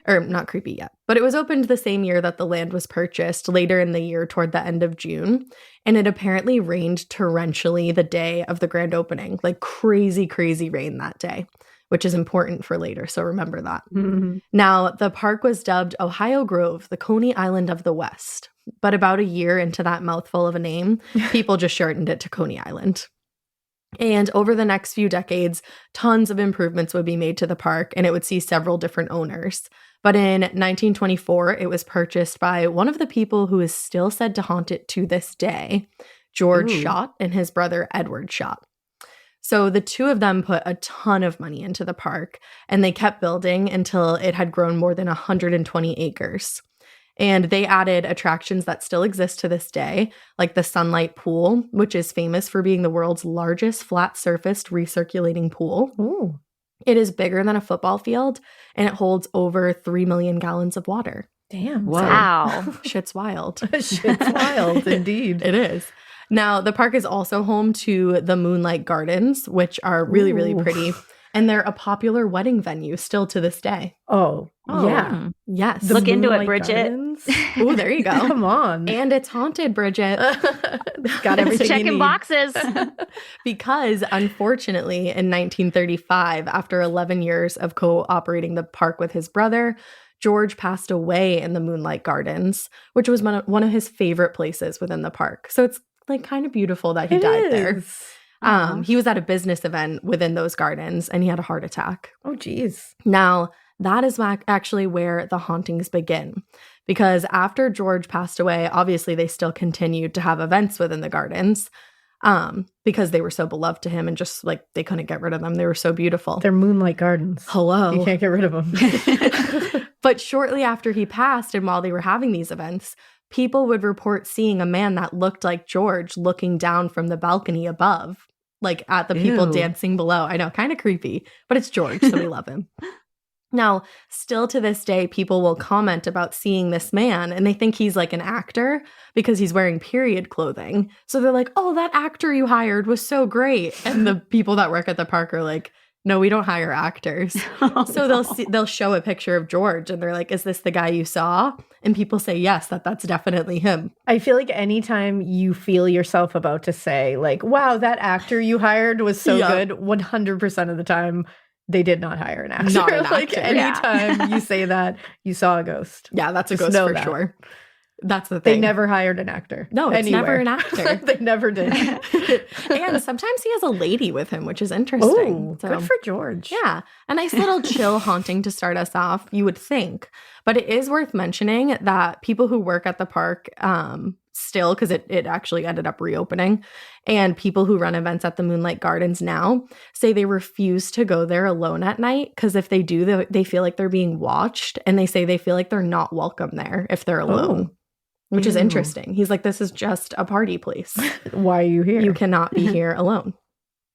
Or not creepy yet, but it was opened the same year that the land was purchased, later in the year toward the end of June. And it apparently rained torrentially the day of the grand opening, like crazy, crazy rain that day, which is important for later. So remember that. Mm-hmm. Now, the park was dubbed Ohio Grove, the Coney Island of the West. But about a year into that mouthful of a name, people just shortened it to Coney Island. And over the next few decades, tons of improvements would be made to the park, and it would see several different owners. But in 1924, it was purchased by one of the people who is still said to haunt it to this day, George Schott and his brother Edward Schott. So the two of them put a ton of money into the park, and they kept building until it had grown more than 120 acres. And they added attractions that still exist to this day, like the Sunlight Pool, which is famous for being the world's largest flat-surfaced recirculating pool. Ooh. It is bigger than a football field, and it holds over 3 million gallons of water. Damn. Wow. Shit's wild. Shit's wild, indeed. It is. Now, the park is also home to the Moonlight Gardens, which are really, really pretty. And they're a popular wedding venue still to this day. Oh, yeah. Yes. Look into it, Bridget. Oh, there you go. Come on. And it's haunted, Bridget. It's got everything you Checking need. boxes. Because unfortunately, in 1935, after 11 years of cooperating the park with his brother, George passed away in the Moonlight Gardens, which was one of his favorite places within the park. So it's like kind of beautiful that he died there. He was at a business event within those gardens and he had a heart attack. Oh, geez. Now, that is actually where the hauntings begin. Because after George passed away, obviously they still continued to have events within the gardens because they were so beloved to him and just like they couldn't get rid of them. They were so beautiful. They're Moonlight Gardens. Hello. You can't get rid of them. But shortly after he passed and while they were having these events, people would report seeing a man that looked like George looking down from the balcony above, like at the people dancing below. I know, kind of creepy, but it's George, so we love him. Now, still to this day, people will comment about seeing this man and they think he's like an actor because he's wearing period clothing. So they're like, oh, that actor you hired was so great. And the people that work at the park are like, no, we don't hire actors. So they'll show a picture of George and they're like, is this the guy you saw? And people say, yes, that's definitely him. I feel like anytime you feel yourself about to say like, wow, that actor you hired was so good, 100% of the time, they did not hire an actor. Not an Like actor. anytime you say that, you saw a ghost. Yeah, that's a Just ghost know for that. sure. That's the thing. They never hired an actor. No, it's never an actor. They never did. And sometimes he has a lady with him, which is interesting. Oh, good for George. Yeah. A nice little chill haunting to start us off, you would think. But it is worth mentioning that people who work at the park still, because it actually ended up reopening, and people who run events at the Moonlight Gardens now say they refuse to go there alone at night because if they do, they feel like they're being watched, and they say they feel like they're not welcome there if they're alone. Which is interesting. He's like, this is just a party place. Why are you here? You cannot be here alone.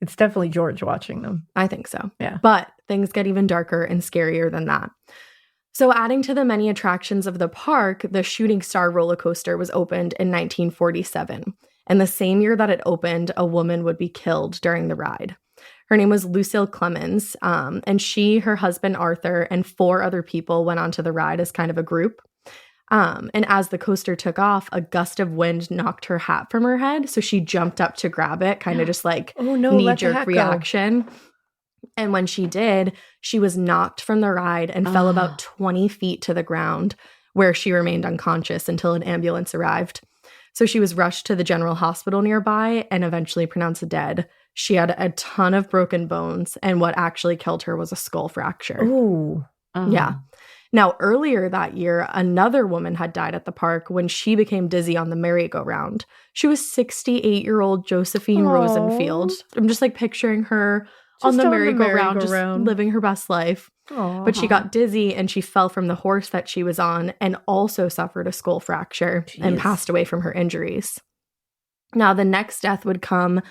It's definitely George watching them. I think so. Yeah. But things get even darker and scarier than that. So adding to the many attractions of the park, the Shooting Star roller coaster was opened in 1947. And the same year that it opened, a woman would be killed during the ride. Her name was Lucille Clemens. And she, her husband Arthur, and 4 other people went onto the ride as kind of a group. And as the coaster took off, a gust of wind knocked her hat from her head. So she jumped up to grab it, kind of just like knee-jerk reaction. And when she did, she was knocked from the ride and fell about 20 feet to the ground, where she remained unconscious until an ambulance arrived. So she was rushed to the general hospital nearby and eventually pronounced dead. She had a ton of broken bones, and what actually killed her was a skull fracture. Ooh. Yeah. Now, earlier that year, another woman had died at the park when she became dizzy on the merry-go-round. She was 68-year-old Josephine Rosenfield. I'm just like picturing her on the merry-go-round, just living her best life. Aww. But she got dizzy and she fell from the horse that she was on and also suffered a skull fracture and passed away from her injuries. Now, the next death would come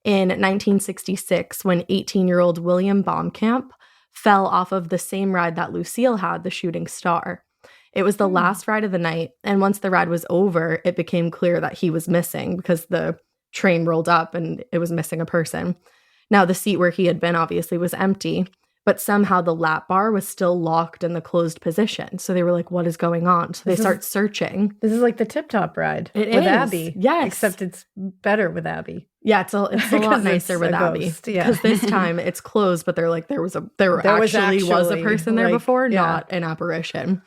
in 1966 when 18-year-old William Baumkamp fell off of the same ride that Lucille had, the Shooting Star. It was the last ride of the night, and once the ride was over, it became clear that he was missing because the train rolled up and it was missing a person. Now, the seat where he had been obviously was empty, but somehow the lap bar was still locked in the closed position. So they were like, what is going on? So they start searching. This is like the Tip Top ride with is. Abby. Yes. Except it's better with Abby. Yeah, it's a lot nicer with Abby. Because this time it's closed, but they're like, there actually was a person there before, not an apparition.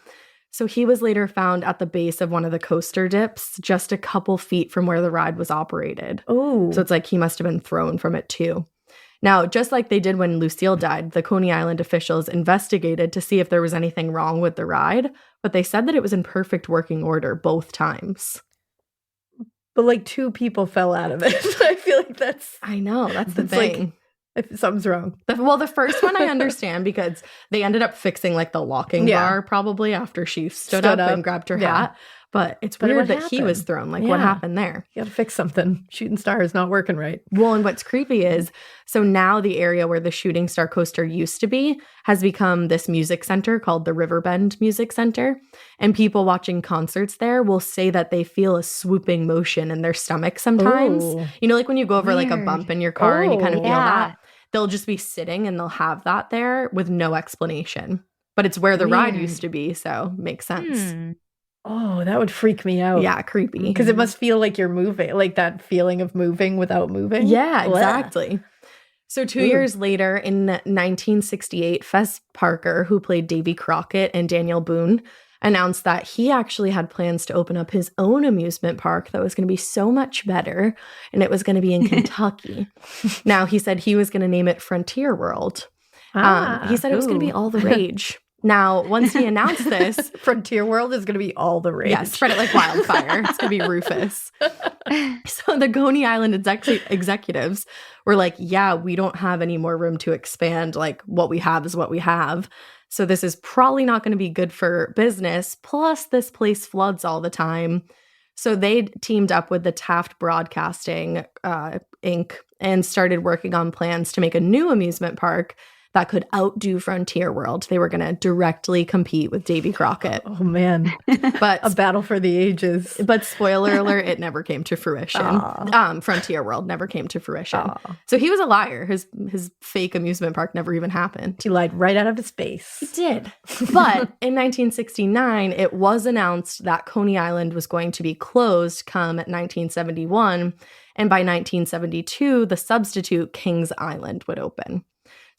So he was later found at the base of one of the coaster dips, just a couple feet from where the ride was operated. Oh. So it's like he must have been thrown from it too. Now, just like they did when Lucille died, the Coney Island officials investigated to see if there was anything wrong with the ride, but they said that it was in perfect working order both times. But like 2 people fell out of it. I feel like that's... I know, that's the it's thing. like, if something's wrong. Well, the first one I understand because they ended up fixing like the locking bar probably after she stood up and grabbed her hat. But it's weird that he was thrown. Like, what happened there? You gotta fix something. Shooting star is not working right. Well, and what's creepy is, so now the area where the Shooting Star coaster used to be has become this music center called the Riverbend Music Center. And people watching concerts there will say that they feel a swooping motion in their stomach sometimes. Ooh. You know, like when you go over like a bump in your car and you kind of feel yeah. that. They'll just be sitting and they'll have that there with no explanation. But it's where the ride used to be, so makes sense. Oh, that would freak me out. Yeah, creepy. Because it must feel like you're moving, like that feeling of moving without moving. Yeah, exactly. So 2 years later, in 1968, Fess Parker, who played Davy Crockett and Daniel Boone, announced that he actually had plans to open up his own amusement park that was going to be so much better, and it was going to be in Kentucky. Now, he said he was going to name it Frontier World. He said it was going to be all the rage. Now, once he announced this... Frontier World is going to be all the rage. Yeah, spread it like wildfire. It's going to be Rufus. So the Coney Island executives were like, yeah, we don't have any more room to expand. Like, what we have is what we have. So this is probably not going to be good for business. Plus, this place floods all the time. So they teamed up with the Taft Broadcasting Inc. and started working on plans to make a new amusement park that could outdo Frontier World. They were going to directly compete with Davy Crockett. Oh, man. But a battle for the ages. But spoiler alert, it never came to fruition. Frontier World never came to fruition. So he was a liar. His fake amusement park never even happened. He lied right out of his face. He did. But in 1969, it was announced that Coney Island was going to be closed come 1971. And by 1972, the substitute Kings Island would open.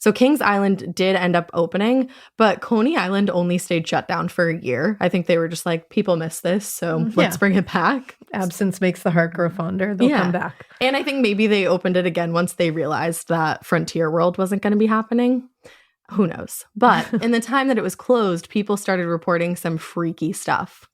So Kings Island did end up opening, but Coney Island only stayed shut down for a year. I think they were just like, people miss this, so let's bring it back. Absence makes the heart grow fonder. They'll come back. And I think maybe they opened it again once they realized that Frontier World wasn't going to be happening. Who knows? But in the time that it was closed, people started reporting some freaky stuff.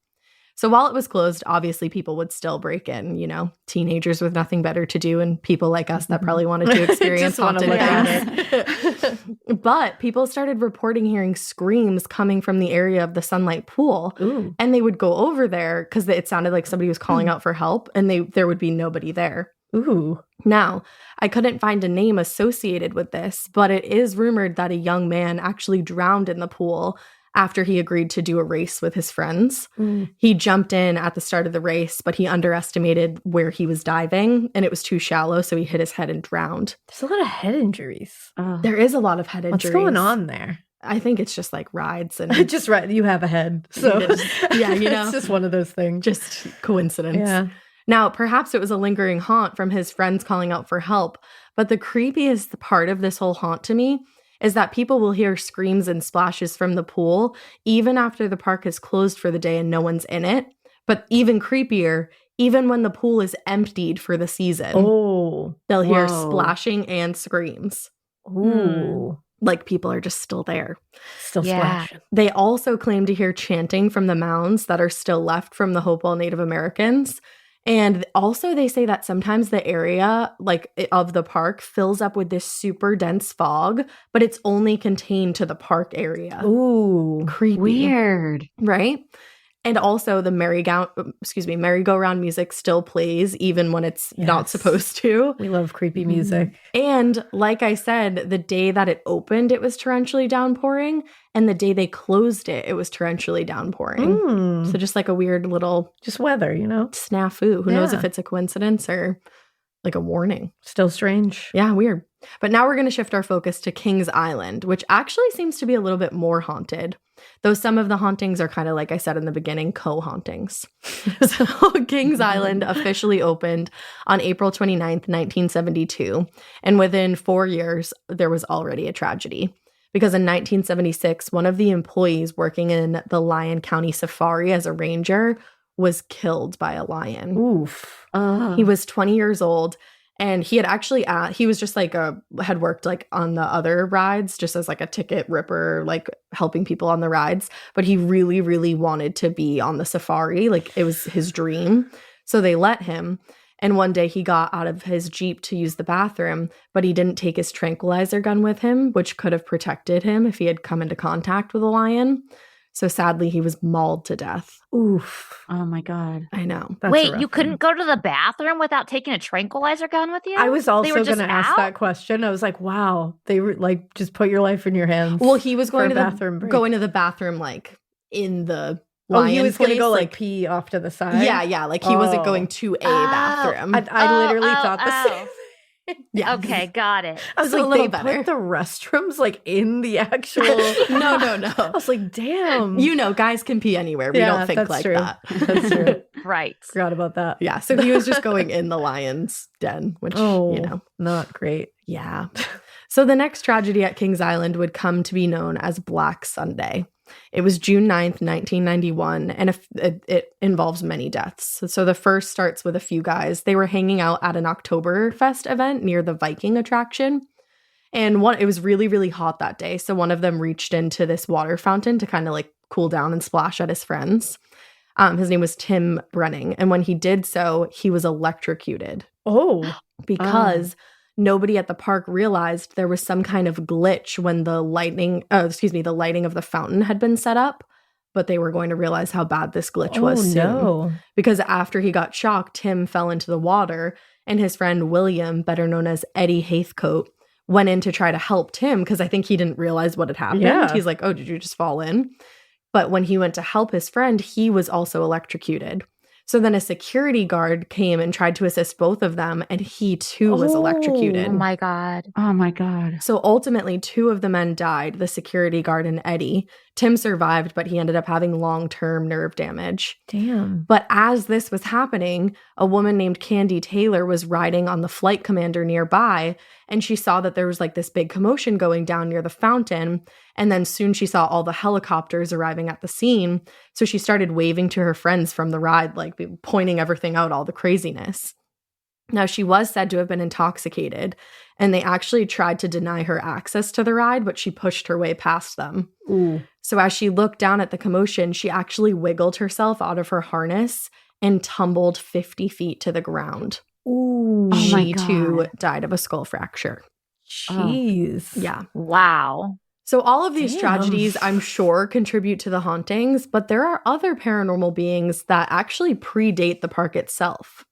So while it was closed, obviously people would still break in, you know, teenagers with nothing better to do and people like us that probably wanted to experience haunted things. But people started reporting hearing screams coming from the area of the Sunlight Pool. Ooh. And they would go over there because it sounded like somebody was calling out for help and there would be nobody there. Ooh. Now, I couldn't find a name associated with this, but it is rumored that a young man actually drowned in the pool after he agreed to do a race with his friends. He jumped in at the start of the race, but he underestimated where he was diving, and it was too shallow, so he hit his head and drowned. There's a lot of head injuries. There is a lot of head injuries. What's going on there? I think it's just like rides and just right. You have a head. So yeah, you know. It's just one of those things. Just coincidence. Yeah. Now, perhaps it was a lingering haunt from his friends calling out for help, but the creepiest part of this whole haunt to me is that people will hear screams and splashes from the pool even after the park is closed for the day and no one's in it. But even creepier, even when the pool is emptied for the season, they'll hear splashing and screams. Ooh. Like people are just still there. Still splashing. They also claim to hear chanting from the mounds that are still left from the Hopewell Native Americans. And also they say that sometimes the area like of the park fills up with this super dense fog, but it's only contained to the park area. Ooh. Creepy. Weird. Right? And also the merry-go-round music still plays even when it's not supposed to. We love creepy music. And like I said, the day that it opened, it was torrentially downpouring. And the day they closed it, it was torrentially downpouring. So just like a weird little... just weather, you know? Snafu. Who knows if it's a coincidence or like a warning. Still strange. Yeah, weird. But now we're going to shift our focus to Kings Island, which actually seems to be a little bit more haunted. Though some of the hauntings are kind of, like I said in the beginning, co-hauntings. So Kings Island officially opened on April 29th, 1972. And within 4 years, there was already a tragedy. because in 1976, one of the employees working in the Lyon County Safari as a ranger was killed by a lion. Oof. He was 20 years old, and he had actually he was just like had worked like on the other rides just as like a ticket ripper, like helping people on the rides, but he really, really wanted to be on the safari. Like it was his dream. So they let him. And one day he got out of his Jeep to use the bathroom, but he didn't take his tranquilizer gun with him, which could have protected him if he had come into contact with a lion. So sadly, he was mauled to death. Oof. Oh my God. I know. That's a Wait, rough you couldn't one. go to the bathroom without taking a tranquilizer gun with you? I was They also were going just to ask out? that question. I was like, wow, they were like, just put your life in your hands. Well, he was for going a to bathroom break. going to the bathroom like in the Oh, lion he was going to place, go like pee off to the side? Yeah, like he wasn't Oh. going to a bathroom. I literally thought the same thing. Yeah. Okay, got it. I was So a like, little they better. put the restrooms like in the actual. No. I was like, damn. You know, guys can pee anywhere. We Yeah, don't think that's like true. that. That's true. Right. Forgot about that. Yeah, so he was just going in the lion's den, which, Oh, you know. not great. Yeah. So the next tragedy at Kings Island would come to be known as Black Sunday. It was June 9th, 1991, and it involves many deaths. So the first starts with a few guys. They were hanging out at an Oktoberfest event near the Viking attraction. And it was really, really hot that day. So one of them reached into this water fountain to kind of like cool down and splash at his friends. His name was Tim Brenning. And when he did so, he was electrocuted. Oh. Because nobody at the park realized there was some kind of glitch when the lighting of the fountain had been set up, but they were going to realize how bad this glitch was soon. No. Because after he got shocked, Tim fell into the water, and his friend William, better known as Eddie Haithcote, went in to try to help Tim because I think he didn't realize what had happened. Yeah. He's like, oh, did you just fall in? But when he went to help his friend, he was also electrocuted. So then a security guard came and tried to assist both of them, and he too was electrocuted. Oh my God. Oh my God. So ultimately, two of the men died, the security guard and Eddie. Tim survived, but he ended up having long-term nerve damage. Damn. But as this was happening, a woman named Candy Taylor was riding on the flight commander nearby, and she saw that there was like this big commotion going down near the fountain. And then soon she saw all the helicopters arriving at the scene. So she started waving to her friends from the ride, like pointing everything out, all the craziness. Now, she was said to have been intoxicated, and they actually tried to deny her access to the ride, but she pushed her way past them. Ooh. So as she looked down at the commotion, she actually wiggled herself out of her harness and tumbled 50 feet to the ground. Ooh. Oh my She God. too died of a skull fracture. Jeez. Yeah. Wow. So all of these Damn. tragedies, I'm sure, contribute to the hauntings, but there are other paranormal beings that actually predate the park itself.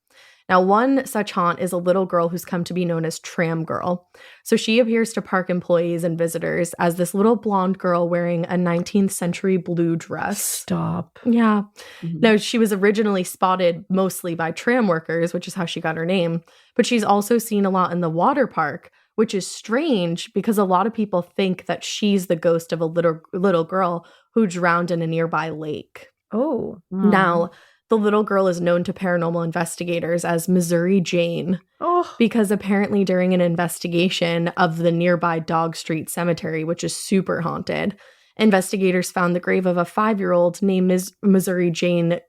Now, one such haunt is a little girl who's come to be known as Tram Girl. So she appears to park employees and visitors as this little blonde girl wearing a 19th century blue dress. Stop. Yeah. Mhm. Now, she was originally spotted mostly by tram workers, which is how she got her name, but she's also seen a lot in the water park, which is strange because a lot of people think that she's the ghost of a little girl who drowned in a nearby lake. Oh. Now, the little girl is known to paranormal investigators as Missouri Jane Oh. because apparently during an investigation of the nearby Dog Street Cemetery, which is super haunted, investigators found the grave of a 5-year-old named Missouri Jane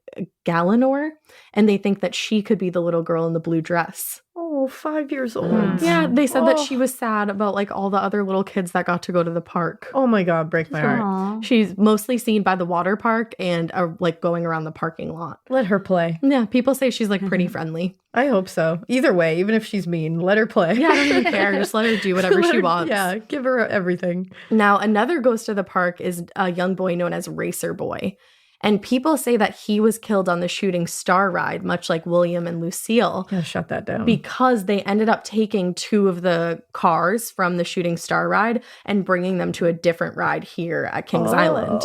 Gallinor, and they think that she could be the little girl in the blue dress. Oh, 5 years old. Mm. Yeah, they said that Oh. she was sad about like all the other little kids that got to go to the park. Oh my God, break my heart. Aw. She's mostly seen by the water park and like going around the parking lot. Let her play. Yeah, people say she's like pretty friendly. I hope so. Either way, even if she's mean, let her play. Yeah, I don't even care. Just let her do whatever Let she her- wants. Yeah, give her everything. Now, another ghost of the park is a young boy known as Racer Boy. And people say that he was killed on the Shooting Star ride, much like William and Lucille, Yeah, shut that down. because they ended up taking 2 of the cars from the Shooting Star ride and bringing them to a different ride here at Kings Island.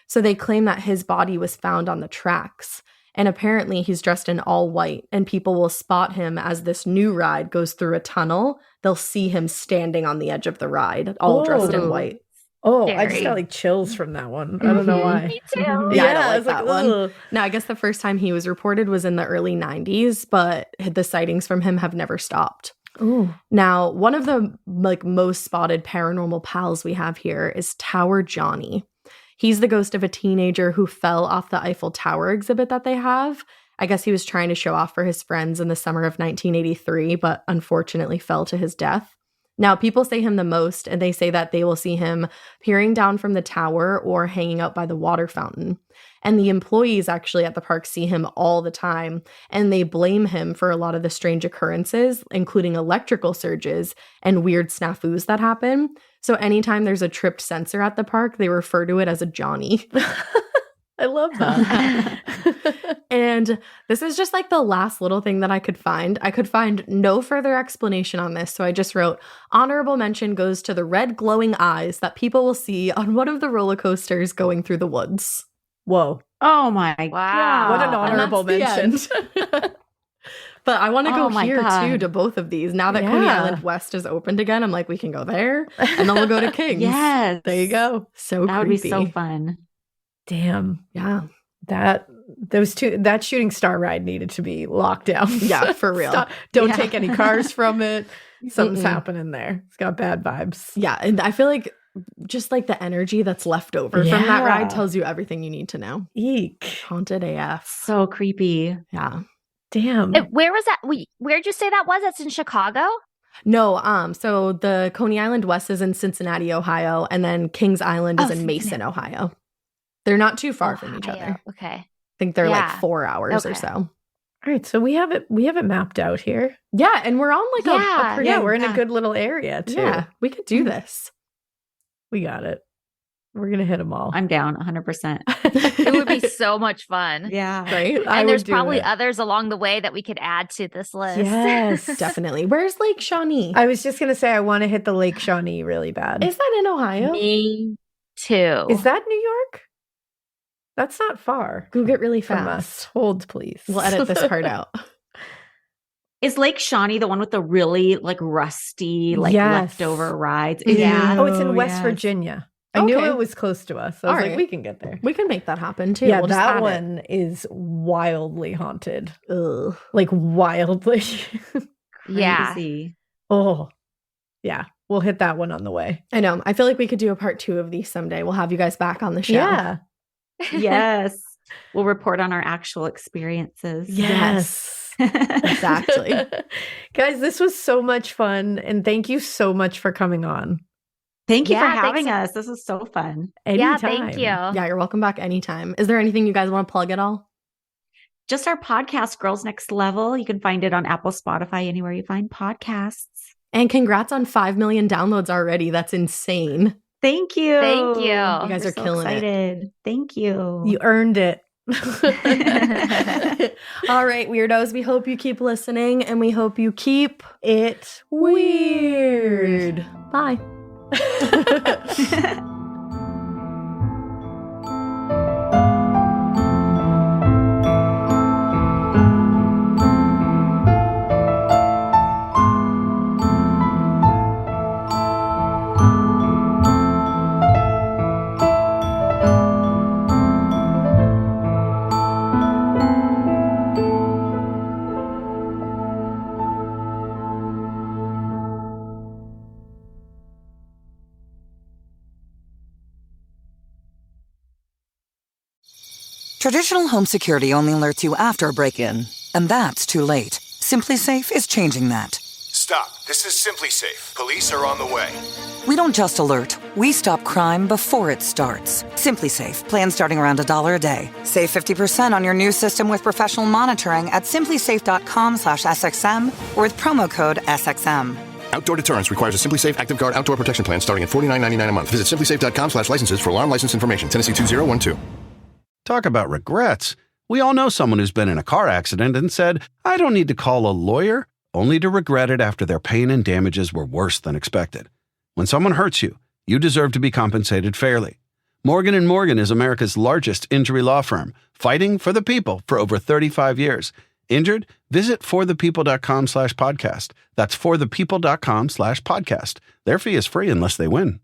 So they claim that his body was found on the tracks. And apparently he's dressed in all white, and people will spot him as this new ride goes through a tunnel. They'll see him standing on the edge of the ride, all dressed in Oh. white. Oh, I just Scary. got like chills from that one. I don't know Mhm. why. Me too. Yeah, I don't I like was that one. ugh. Now, I guess the first time he was reported was in the early 90s, but the sightings from him have never stopped. Ooh. Now, one of the most spotted paranormal pals we have here is Tower Johnny. He's the ghost of a teenager who fell off the Eiffel Tower exhibit that they have. I guess he was trying to show off for his friends in the summer of 1983, but unfortunately fell to his death. Now, people say him the most, and they say that they will see him peering down from the tower or hanging out by the water fountain. And the employees actually at the park see him all the time, and they blame him for a lot of the strange occurrences, including electrical surges and weird snafus that happen. So anytime there's a tripped sensor at the park, they refer to it as a Johnny. I love that. And this is just like the last little thing that I could find. I could find no further explanation on this. So I just wrote, honorable mention goes to the red glowing eyes that people will see on one of the roller coasters going through the woods. Whoa. Oh my Wow. God. What an honorable mention. But I want to go my here God. too to both of these. Now that Coney Island West is opened again, I'm like, we can go there and then we'll go to Kings. Yes. There you go. So That would creepy. be so fun. Damn. Yeah. That shooting star ride needed to be locked down. Yeah, for real. Don't Yeah. take any cars from it. Something's happening there. It's got bad vibes. Yeah. And I feel like just like the energy that's left over from that Yeah. ride tells you everything you need to know. Eek. Haunted AF. So creepy. Yeah. Damn. Where was that? Where'd you say that was? That's in Chicago? No, so the Coney Island West is in Cincinnati, Ohio, and then Kings Island is Oh, in Mason, Cincinnati. Ohio. They're not too far from each Ohio. other. Okay. I think they're Yeah. like 4 hours or Okay. so. All right, so we have it mapped out here. Yeah, and we're on like a Yeah. pretty, Yeah, we're in yeah. a good little area too. Yeah, we could do this. We got it. We're gonna hit them all. I'm down 100%. It would be so much fun. Yeah. Right? And there's would do probably it. others along the way that we could add to this list. Yes, Definitely. Where's Lake Shawnee? I was just gonna say I want to hit the Lake Shawnee really bad. Is that in Ohio? Me too. Is that New York? That's not far Google it really from fast. us. Hold, please. We'll edit this part out. Is Lake Shawnee the one with the really like rusty, like Yes. leftover rides? Yeah. Oh, it's in West yes. Virginia. I knew Okay. it was close to us. I All was right. like, we can get there. We can make that happen too. Yeah, We'll just that add it. one is wildly haunted. Ugh. Like wildly. Yeah. Crazy. Oh, yeah. We'll hit that one on the way. I know. I feel like we could do a part 2 of these someday. We'll have you guys back on the show. Yeah. Yes. We'll report on our actual experiences. Yes. Exactly. Guys, this was so much fun. And thank you so much for coming on. Thank you for Yeah, having thanks. us. This was so fun. Yeah, Anytime. thank you. Yeah, you're welcome back anytime. Is there anything you guys want to plug at all? Just our podcast, Girls Next Level. You can find it on Apple, Spotify, anywhere you find podcasts. And congrats on 5 million downloads already. That's insane. Thank you. Thank you. You guys We're are so killing it. excited. Thank you. You earned it. All right, weirdos. We hope you keep listening and we hope you keep It weird. Bye. Traditional home security only alerts you after a break-in, and that's too late. Simply Safe is changing that. Stop. This is Simply Safe. Police are on the way. We don't just alert, we stop crime before it starts. Simply Safe, plans starting around $1 a day. Save 50% on your new system with professional monitoring at simplysafe.com/SXM or with promo code SXM. Outdoor deterrence requires a Simply Safe Active Guard outdoor protection plan starting at $49.99 a month. Visit simplysafe.com/licenses for alarm license information. Tennessee 2012. Talk about regrets. We all know someone who's been in a car accident and said, I don't need to call a lawyer, only to regret it after their pain and damages were worse than expected. When someone hurts you, you deserve to be compensated fairly. Morgan & Morgan is America's largest injury law firm, fighting for the people for over 35 years. Injured? Visit forthepeople.com/podcast. That's forthepeople.com/podcast. Their fee is free unless they win.